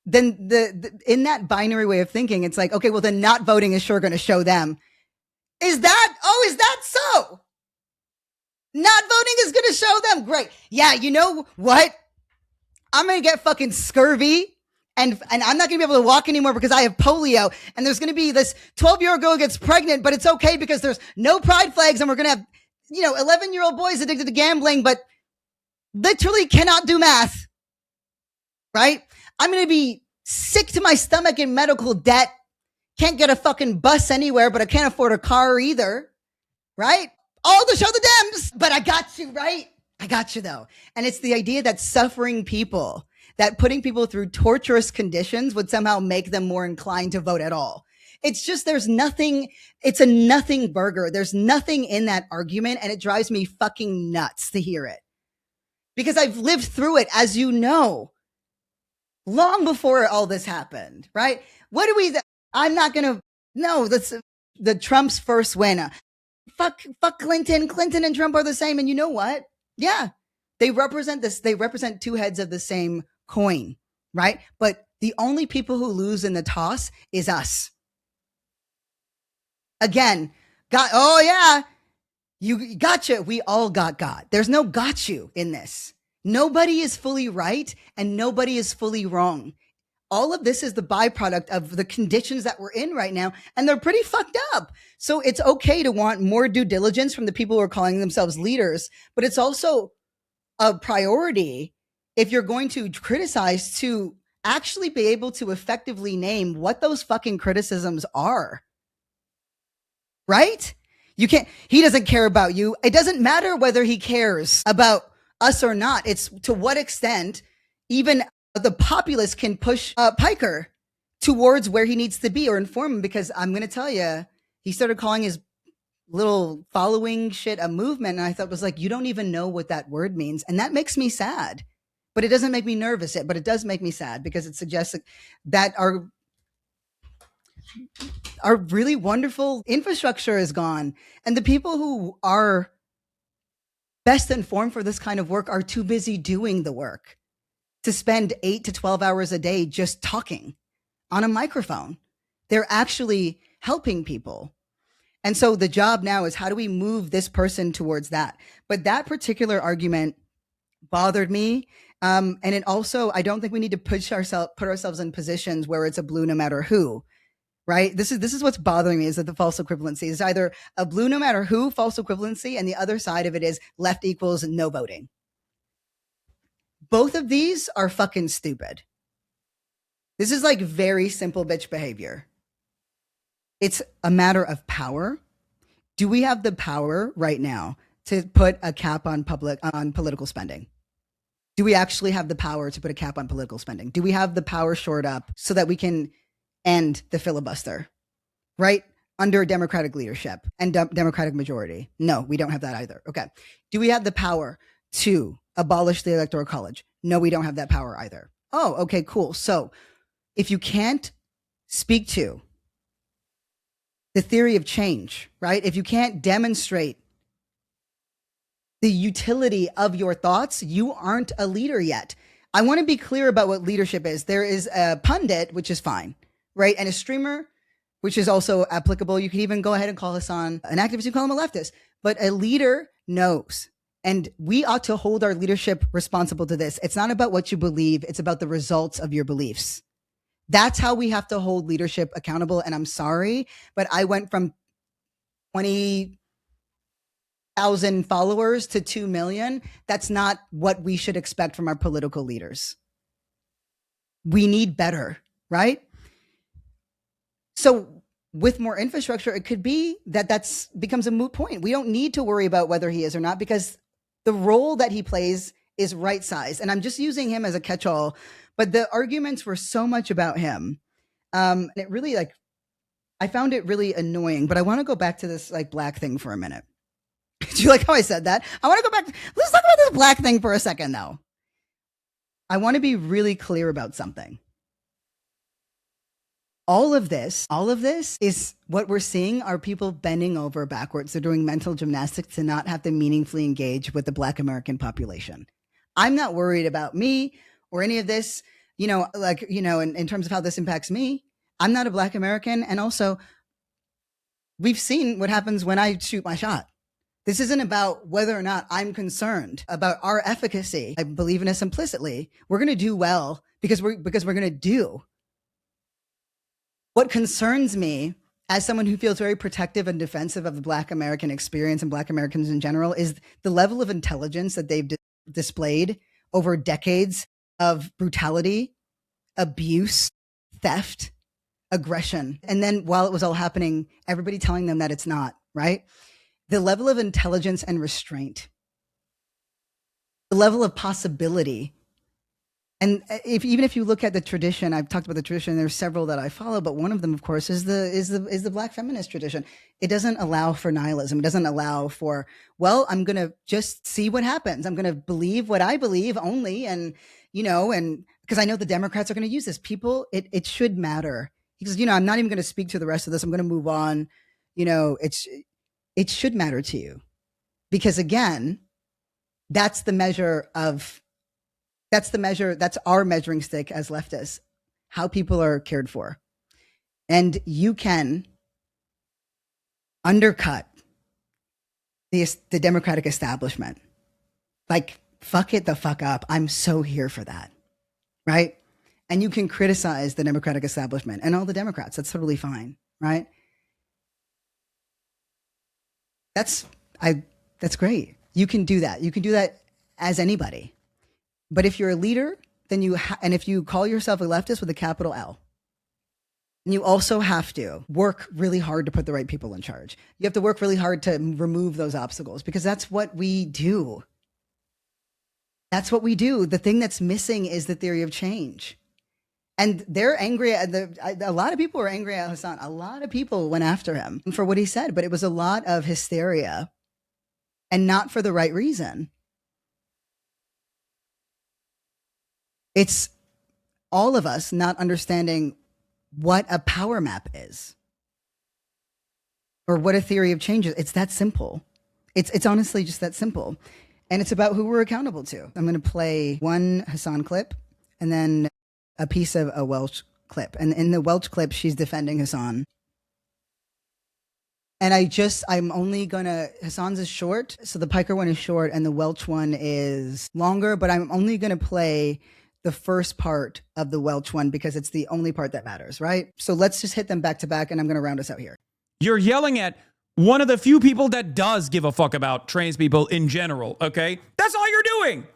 then in that binary way of thinking, it's like, okay, well then not voting is sure going to show them. Is that so? Not voting is going to show them. Great. Yeah, you know what? I'm going to get fucking scurvy. And I'm not going to be able to walk anymore because I have polio. And there's going to be this 12-year-old girl gets pregnant, but it's okay because there's no pride flags. And we're going to have, 11-year-old boys addicted to gambling, but literally cannot do math. Right? I'm going to be sick to my stomach in medical debt. Can't get a fucking bus anywhere, but I can't afford a car either. Right? All to show the Dems. But I got you, right? I got you, though. And it's the idea that suffering people, that putting people through torturous conditions would somehow make them more inclined to vote at all. It's just, there's nothing, it's a nothing burger. There's nothing in that argument, and it drives me fucking nuts to hear it. Because I've lived through it, as you know, long before all this happened, right? I'm not going to, no, that's the Trump's first win. Fuck Clinton. Clinton and Trump are the same. And you know what? Yeah, they represent this. They represent two heads of the same coin, right? But the only people who lose in the toss is us. Again, you gotcha. We all got. There's no got you in this. Nobody is fully right and nobody is fully wrong. All of this is the byproduct of the conditions that we're in right now, and they're pretty fucked up. So it's okay to want more due diligence from the people who are calling themselves leaders, but it's also a priority if you're going to criticize to actually be able to effectively name what those fucking criticisms are. Right? He doesn't care about you. It doesn't matter whether he cares about us or not. It's to what extent even the populace can push Piker towards where he needs to be or inform him, because I'm going to tell you, he started calling his little following shit a movement. And I thought it was like, you don't even know what that word means. And that makes me sad, but it doesn't make me nervous. But it does make me sad because it suggests that our really wonderful infrastructure is gone. And the people who are best informed for this kind of work are too busy doing the work to spend 8 to 12 hours a day just talking on a microphone. They're actually helping people. And so the job now is, how do we move this person towards that? But that particular argument bothered me. And it also, I don't think we need to put ourselves in positions where it's a blue no matter who, right? This is what's bothering me, is that the false equivalency is either a blue no matter who false equivalency, and the other side of it is left equals no voting. Both of these are fucking stupid. This is like very simple bitch behavior. It's a matter of power. Do we have the power right now to put a cap on political spending? Do we actually have the power to put a cap on political spending? Do we have the power shored up so that we can end the filibuster, right? Under Democratic leadership and Democratic majority? No, we don't have that either. Okay. Do we have the power to abolish the Electoral College? No, we don't have that power either. Oh, okay, cool. So if you can't speak to the theory of change, right? If you can't demonstrate the utility of your thoughts, you aren't a leader yet. I want to be clear about what leadership is. There is a pundit, which is fine, right? And a streamer, which is also applicable. You can even go ahead and call Hasan an activist. You call him a leftist. But a leader knows. And we ought to hold our leadership responsible to this. It's not about what you believe. It's about the results of your beliefs. That's how we have to hold leadership accountable. And I'm sorry, but I went from 20,000 followers to 2 million. That's not what we should expect from our political leaders. We need better, right? So with more infrastructure, it could be that becomes a moot point. We don't need to worry about whether he is or not, because the role that he plays is right sized. And I'm just using him as a catch-all, but the arguments were so much about him. And it really, I found it really annoying, but I want to go back to this black thing for a minute. Do you like how I said that? I want to go back. Let's talk about this black thing for a second, though. I want to be really clear about something. All of this is what we're seeing are people bending over backwards. They're doing mental gymnastics to not have to meaningfully engage with the Black American population. I'm not worried about me or any of this, in terms of how this impacts me. I'm not a Black American. And also, we've seen what happens when I shoot my shot. This isn't about whether or not I'm concerned about our efficacy. I believe in us implicitly. We're going to do well because we're going to do. What concerns me as someone who feels very protective and defensive of the Black American experience and Black Americans in general is the level of intelligence that they've displayed over decades of brutality, abuse, theft, aggression. And then while it was all happening, everybody telling them that it's not, right? The level of intelligence and restraint, the level of possibility. And even if you look at the tradition, I've talked about the tradition, there's several that I follow, but one of them, of course, is the Black feminist tradition. It doesn't allow for nihilism. It doesn't allow for, well, I'm going to just see what happens. I'm going to believe what I believe only. And, and because I know the Democrats are going to use this. People, it should matter. Because, I'm not even going to speak to the rest of this. I'm going to move on. It should matter to you. Because again, that's our measuring stick as leftists, how people are cared for. And you can undercut the Democratic establishment. Like, fuck it the fuck up. I'm so here for that. Right? And you can criticize the Democratic establishment and all the Democrats. That's totally fine. Right? That's great. You can do that. You can do that as anybody. But if you're a leader, then and if you call yourself a leftist with a capital L, and you also have to work really hard to put the right people in charge. You have to work really hard to remove those obstacles because that's what we do. That's what we do. The thing that's missing is the theory of change. And they're angry a lot of people were angry at Hasan. A lot of people went after him for what he said, but it was a lot of hysteria and not for the right reason. It's all of us not understanding what a power map is or what a theory of change is. It's that simple. It's honestly just that simple. And it's about who we're accountable to. I'm going to play one Hasan clip and then a piece of a Welch clip. And in the Welch clip, she's defending Hasan. And Hasan's is short. So the Piker one is short and the Welch one is longer, but I'm only going to play the first part of the Welch one because it's the only part that matters, right? So let's just hit them back to back and I'm going to round us out here. You're yelling at one of the few people that does give a fuck about trans people in general, okay? That's all you're doing.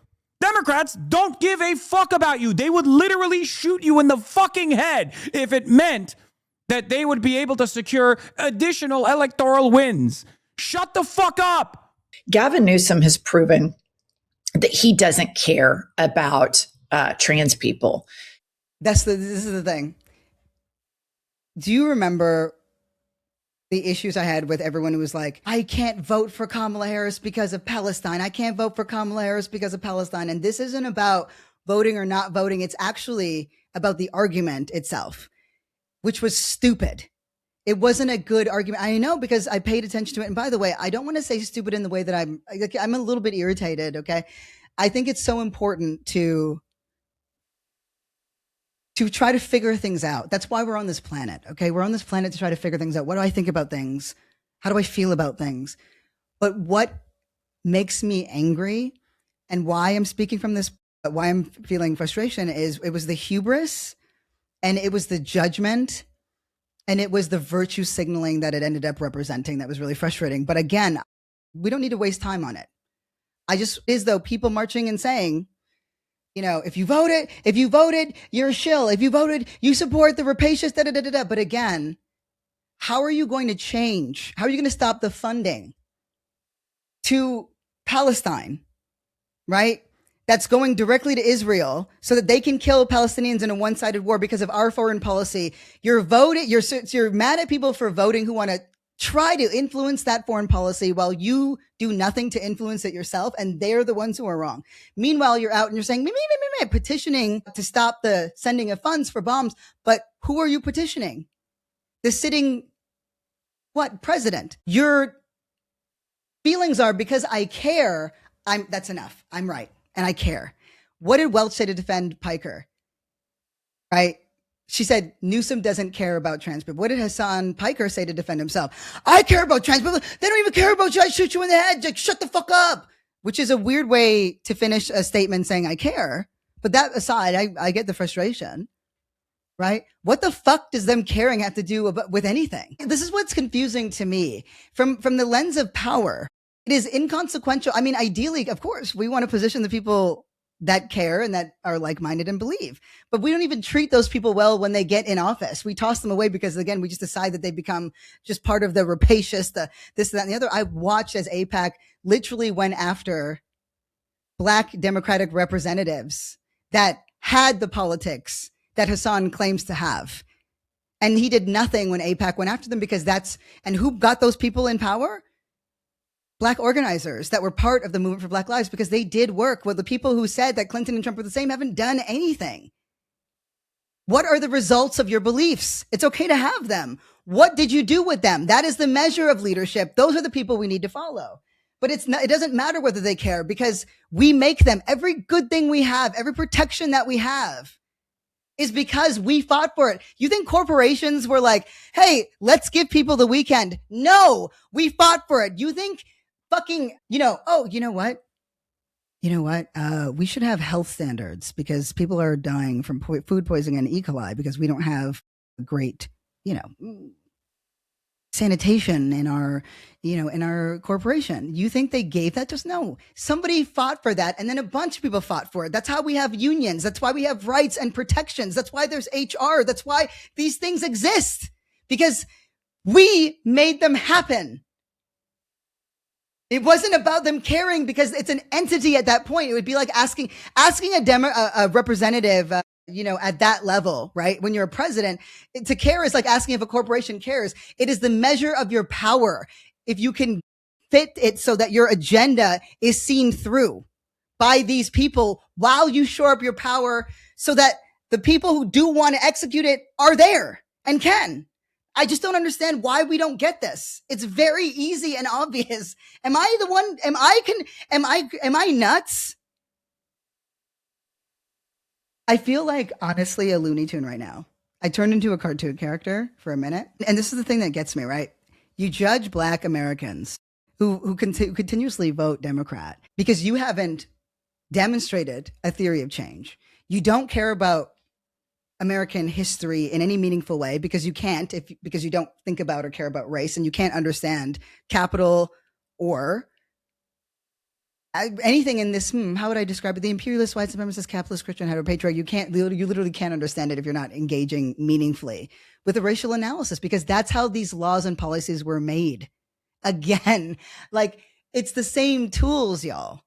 Democrats don't give a fuck about you. They would literally shoot you in the fucking head if it meant that they would be able to secure additional electoral wins. Shut the fuck up. Gavin Newsom has proven that he doesn't care about trans people. This is the thing. Do you remember the issues I had with everyone who was like, I can't vote for Kamala Harris because of Palestine. I can't vote for Kamala Harris because of Palestine. And this isn't about voting or not voting. It's actually about the argument itself, which was stupid. It wasn't a good argument. I know because I paid attention to it. And by the way, I don't want to say stupid in the way that I'm a little bit irritated. Okay. I think it's so important to try to figure things out. That's why we're on this planet, okay? We're on this planet to try to figure things out. What do I think about things? How do I feel about things? But what makes me angry and why I'm speaking from this, why I'm feeling frustration is it was the hubris and it was the judgment and it was the virtue signaling that it ended up representing that was really frustrating. But again, we don't need to waste time on it. Is though people marching and saying, if you voted, you're a shill. If you voted, you support the rapacious, da da da da. But again, how are you going to change? How are you going to stop the funding to Palestine, right? That's going directly to Israel so that they can kill Palestinians in a one-sided war because of our foreign policy. You're mad at people for voting who want to try to influence that foreign policy while you do nothing to influence it yourself, and they're the ones who are wrong. Meanwhile, you're out and you're saying, petitioning to stop the sending of funds for bombs, but who are you petitioning? The sitting, president? Your feelings are because I care, that's enough. I'm right, and I care. What did Welch say to defend Piker? Right? She said Newsom doesn't care about trans people. What did Hasan Piker say to defend himself? I care about trans people. They don't even care about you. I shoot you in the head. Like, shut the fuck up. Which is a weird way to finish a statement saying I care. But that aside, I get the frustration. Right? What the fuck does them caring have to do with anything? This is what's confusing to me. From the lens of power, it is inconsequential. I mean, ideally, of course, we want to position the people that care and that are like-minded and believe. But we don't even treat those people well when they get in office. We toss them away because, again, we just decide that they become just part of the rapacious, the this, that, and the other. I watched as AIPAC literally went after Black Democratic representatives that had the politics that Hasan claims to have. And he did nothing when AIPAC went after them because and who got those people in power? Black organizers that were part of the movement for Black Lives because they did work. Well, the people who said that Clinton and Trump were the same haven't done anything. What are the results of your beliefs? It's okay to have them. What did you do with them? That is the measure of leadership. Those are the people we need to follow. But it doesn't matter whether they care because we make them. Every good thing we have, every protection that we have is because we fought for it. You think corporations were like, hey, let's give people the weekend? No, we fought for it. You think fucking, oh, you know what? We should have health standards because people are dying from food poisoning and E. coli because we don't have great, sanitation in our corporation. You think they gave that to us? No, somebody fought for that. And then a bunch of people fought for it. That's how we have unions. That's why we have rights and protections. That's why there's HR. That's why these things exist because we made them happen. It wasn't about them caring because it's an entity at that point. It would be like asking a representative, at that level, right? When you're a president, to care is like asking if a corporation cares. It is the measure of your power. If you can fit it so that your agenda is seen through by these people while you shore up your power so that the people who do want to execute it are there and can. I just don't understand why we don't get this. It's very easy and obvious. Am I the one? Am I nuts? I feel like honestly a Looney Tune right now. I turned into a cartoon character for a minute. And this is the thing that gets me, right? You judge Black Americans who continuously vote Democrat because you haven't demonstrated a theory of change. You don't care about American history in any meaningful way because you can't, because you don't think about or care about race, and you can't understand capital or anything in this. How would I describe it? The imperialist, white supremacist, capitalist, Christian, heteropatriarch. You literally can't understand it if you're not engaging meaningfully with a racial analysis, because that's how these laws and policies were made. Again, like it's the same tools, y'all,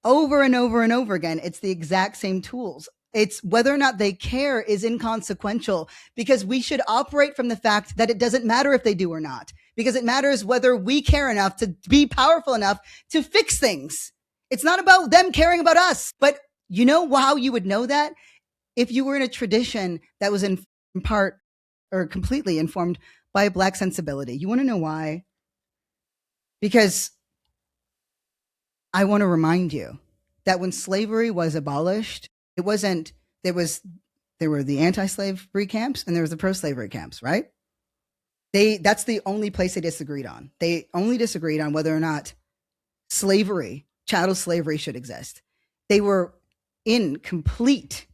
over and over and over again. It's the exact same tools. It's whether or not they care is inconsequential because we should operate from the fact that it doesn't matter if they do or not, because it matters whether we care enough to be powerful enough to fix things. It's not about them caring about us. But you know how you would know that? If you were in a tradition that was in part or completely informed by a Black sensibility. You want to know why? Because I want to remind you that when slavery was abolished, it wasn't, there were the anti-slavery camps and there was the pro-slavery camps, right? That's the only place they disagreed on. They only disagreed on whether or not slavery, chattel slavery, should exist. They were in complete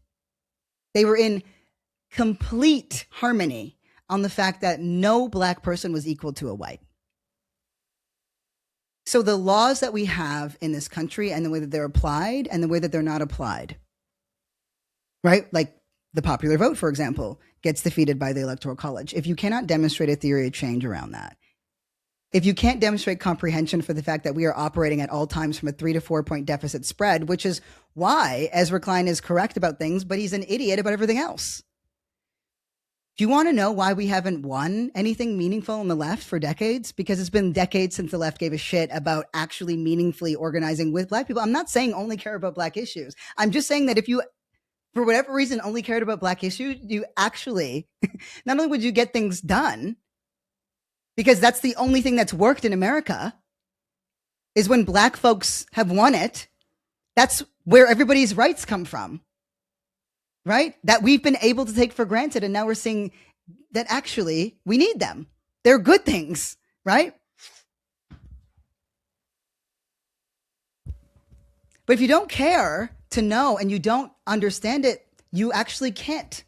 harmony on the fact that no Black person was equal to a white. So the laws that we have in this country and the way that they're applied and the way that they're not applied, right? Like the popular vote, for example, gets defeated by the Electoral College. If you cannot demonstrate a theory of change around that, if you can't demonstrate comprehension for the fact that we are operating at all times from a 3 to 4 point deficit spread, which is why Ezra Klein is correct about things, but he's an idiot about everything else. Do you want to know why we haven't won anything meaningful on the left for decades? Because it's been decades since the left gave a shit about actually meaningfully organizing with Black people. I'm not saying only care about Black issues. I'm just saying that if you, for whatever reason, only cared about Black issues, you actually, not only would you get things done, because that's the only thing that's worked in America, is when Black folks have won it, that's where everybody's rights come from. right? That we've been able to take for granted. And now we're seeing that actually we need them. They're good things, right? But if you don't care to know and you don't understand it, you actually can't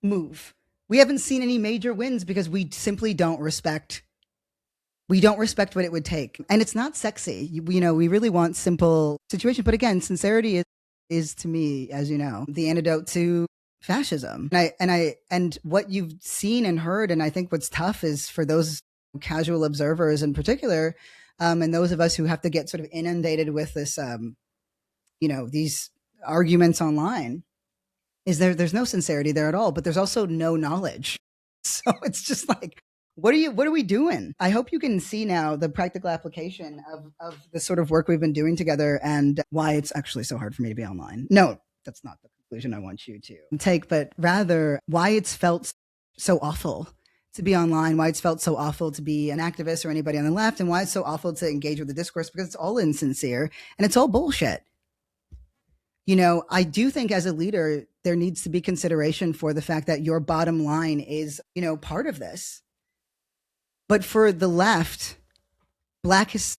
move. We haven't seen any major wins because we simply don't respect. We don't respect what it would take. And it's not sexy. We really want simple situations. But again, sincerity is to me, as you know, the antidote to fascism. And what you've seen and heard, and I think what's tough is for those casual observers in particular, and those of us who have to get sort of inundated with this, these arguments online, is there's no sincerity there at all, but there's also no knowledge. So it's just like, what are we doing? I hope you can see now the practical application of the sort of work we've been doing together and why it's actually so hard for me to be online. No, that's not the conclusion I want you to take, but rather why it's felt so awful to be online, why it's felt so awful to be an activist or anybody on the left, and why it's so awful to engage with the discourse, because it's all insincere and it's all bullshit. I do think as a leader, there needs to be consideration for the fact that your bottom line is, part of this. But for the left, it's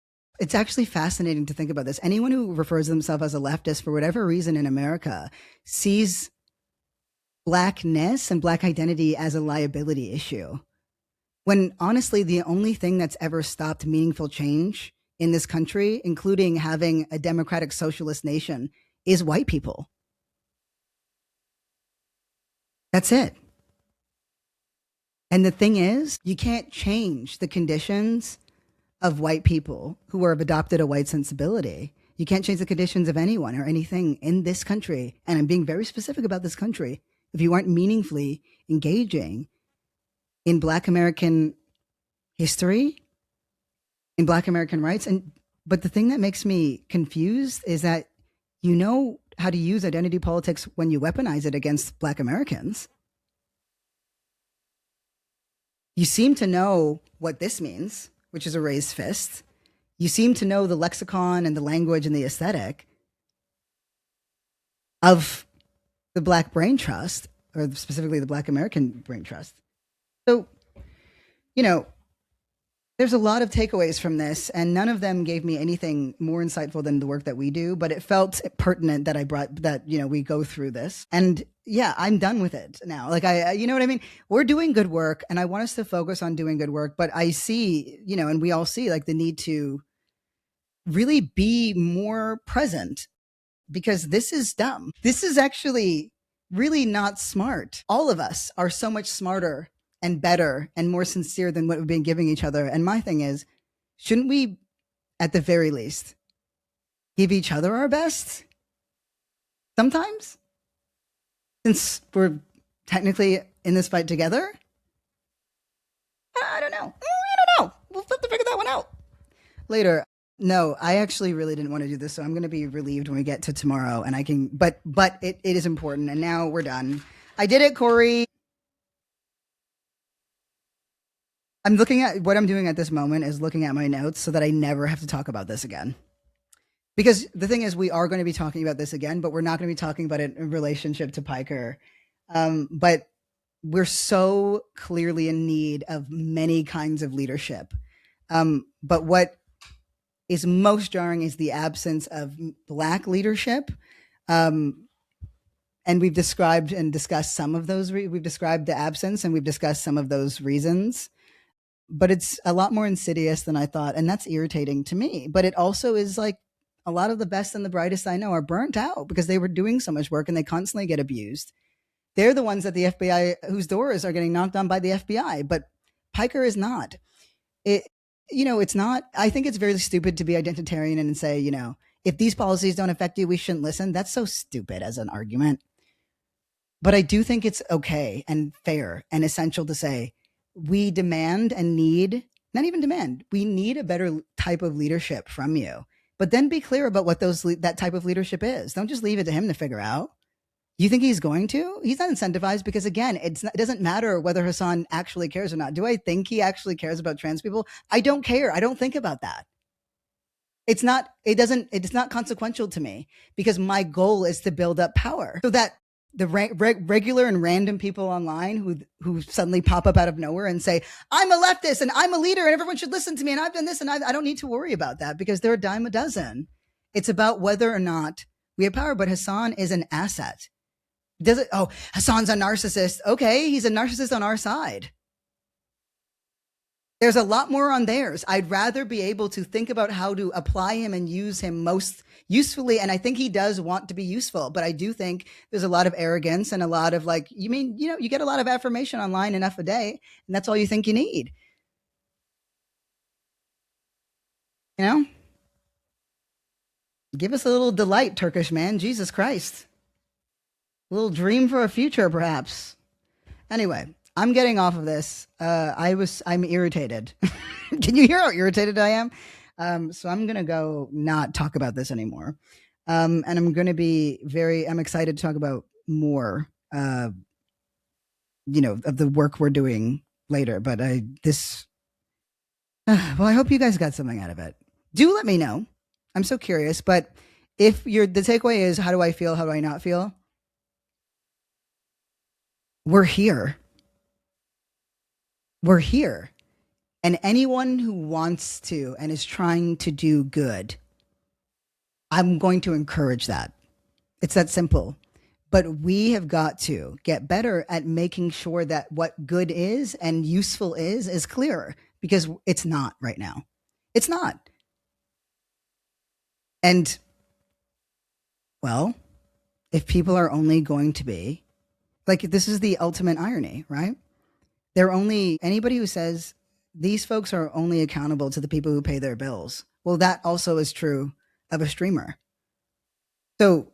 actually fascinating to think about this. Anyone who refers to themselves as a leftist, for whatever reason in America, sees Blackness and Black identity as a liability issue. When honestly, the only thing that's ever stopped meaningful change in this country, including having a democratic socialist nation, is white people. That's it. And the thing is, you can't change the conditions of white people who have adopted a white sensibility. You can't change the conditions of anyone or anything in this country. And I'm being very specific about this country. If you aren't meaningfully engaging in Black American history, in Black American rights. But the thing that makes me confused is that you know how to use identity politics when you weaponize it against Black Americans. You seem to know what this means, which is a raised fist. You seem to know the lexicon and the language and the aesthetic of the Black Brain Trust, or specifically the Black American Brain Trust. So, there's a lot of takeaways from this, and none of them gave me anything more insightful than the work that we do, but it felt pertinent that we go through this. And yeah, I'm done with it now. Like you know what I mean? We're doing good work, and I want us to focus on doing good work, but I see, and we all see like the need to really be more present, because this is dumb. This is actually really not smart. All of us are so much smarter and better and more sincere than what we've been giving each other. And my thing is, shouldn't we, at the very least, give each other our best sometimes? Since we're technically in this fight together? I don't know. We'll have to figure that one out later. No, I actually really didn't want to do this, so I'm going to be relieved when we get to tomorrow, and I can, but it is important, and now we're done. I did it, Corey. I'm looking at what I'm doing at this moment is looking at my notes so that I never have to talk about this again. Because the thing is, we are going to be talking about this again, but we're not going to be talking about it in relationship to Piker. But we're so clearly in need of many kinds of leadership. But what is most jarring is the absence of Black leadership. And we've described and discussed some of those. We've described the absence and we've discussed some of those reasons. But it's a lot more insidious than I thought. And that's irritating to me. But it also is like a lot of the best and the brightest I know are burnt out because they were doing so much work and they constantly get abused. They're the ones that the FBI, whose doors are getting knocked on by the FBI. But Piker is not. It's not. I think it's very stupid to be identitarian and say, if these policies don't affect you, we shouldn't listen. That's so stupid as an argument. But I do think it's okay and fair and essential to say, we demand and need, not even demand, we need a better type of leadership from you. But then be clear about what that type of leadership is. Don't just leave it to him to figure out. You think he's going to? He's not incentivized because, again, it doesn't matter whether Hasan actually cares or not. Do I think he actually cares about trans people? I don't care. I don't think about that. It's not consequential to me because my goal is to build up power so that the regular and random people online who suddenly pop up out of nowhere and say, I'm a leftist and I'm a leader and everyone should listen to me and I've done this and I don't need to worry about that because they're a dime a dozen. It's about whether or not we have power, but Hasan is an asset. Hasan's a narcissist. Okay, he's a narcissist on our side. There's a lot more on theirs. I'd rather be able to think about how to apply him and use him most usefully. And I think he does want to be useful, but I do think there's a lot of arrogance and a lot of you get a lot of affirmation online enough a day and that's all you think you need. Give us a little delight, Turkish man. Jesus Christ. A little dream for a future, perhaps. Anyway, I'm getting off of this. I'm irritated. Can you hear how irritated I am? So I'm going to go not talk about this anymore. And I'm going to be I'm excited to talk about more, of the work we're doing later. But I hope you guys got something out of it. Do let me know. I'm so curious. But if the takeaway is, how do I feel? How do I not feel? We're here. We're here. And anyone who wants to and is trying to do good, I'm going to encourage that. It's that simple. But we have got to get better at making sure that what good is and useful is clearer, because it's not right now. It's not. And, well, if people are only going to be, this is the ultimate irony, right? Anybody who says these folks are only accountable to the people who pay their bills. Well, that also is true of a streamer. So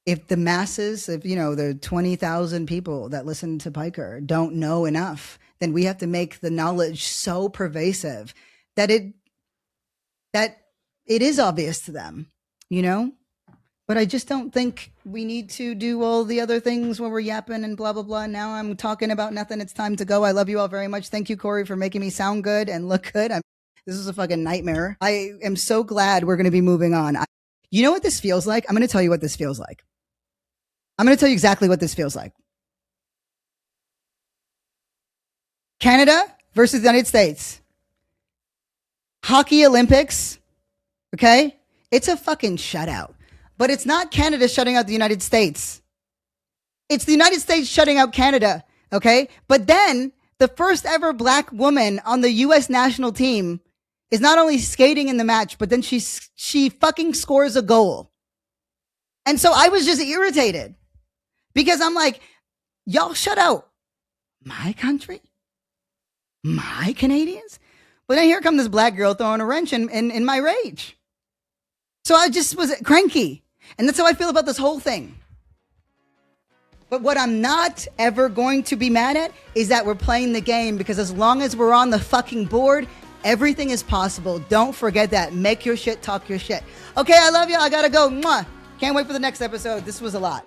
if the masses, the 20,000 people that listen to Piker don't know enough, then we have to make the knowledge so pervasive that it is obvious to them, But I just don't think we need to do all the other things when we're yapping and blah, blah, blah. Now I'm talking about nothing. It's time to go. I love you all very much. Thank you, Corey, for making me sound good and look good. This is a fucking nightmare. I am so glad we're going to be moving on. You know what this feels like? I'm going to tell you what this feels like. I'm going to tell you exactly what this feels like. Canada versus the United States. Hockey Olympics. Okay? It's a fucking shutout. But it's not Canada shutting out the United States. It's the United States shutting out Canada, okay? But then the first ever black woman on the U.S. national team is not only skating in the match, but then she fucking scores a goal. And so I was just irritated because I'm like, y'all shut out my country, my Canadians. But then here comes this black girl throwing a wrench in my rage. So I just was cranky. And that's how I feel about this whole thing. But what I'm not ever going to be mad at is that we're playing the game, because as long as we're on the fucking board, everything is possible. Don't forget that. Make your shit, talk your shit. Okay, I love you. I gotta go. Mwah. Can't wait for the next episode. This was a lot.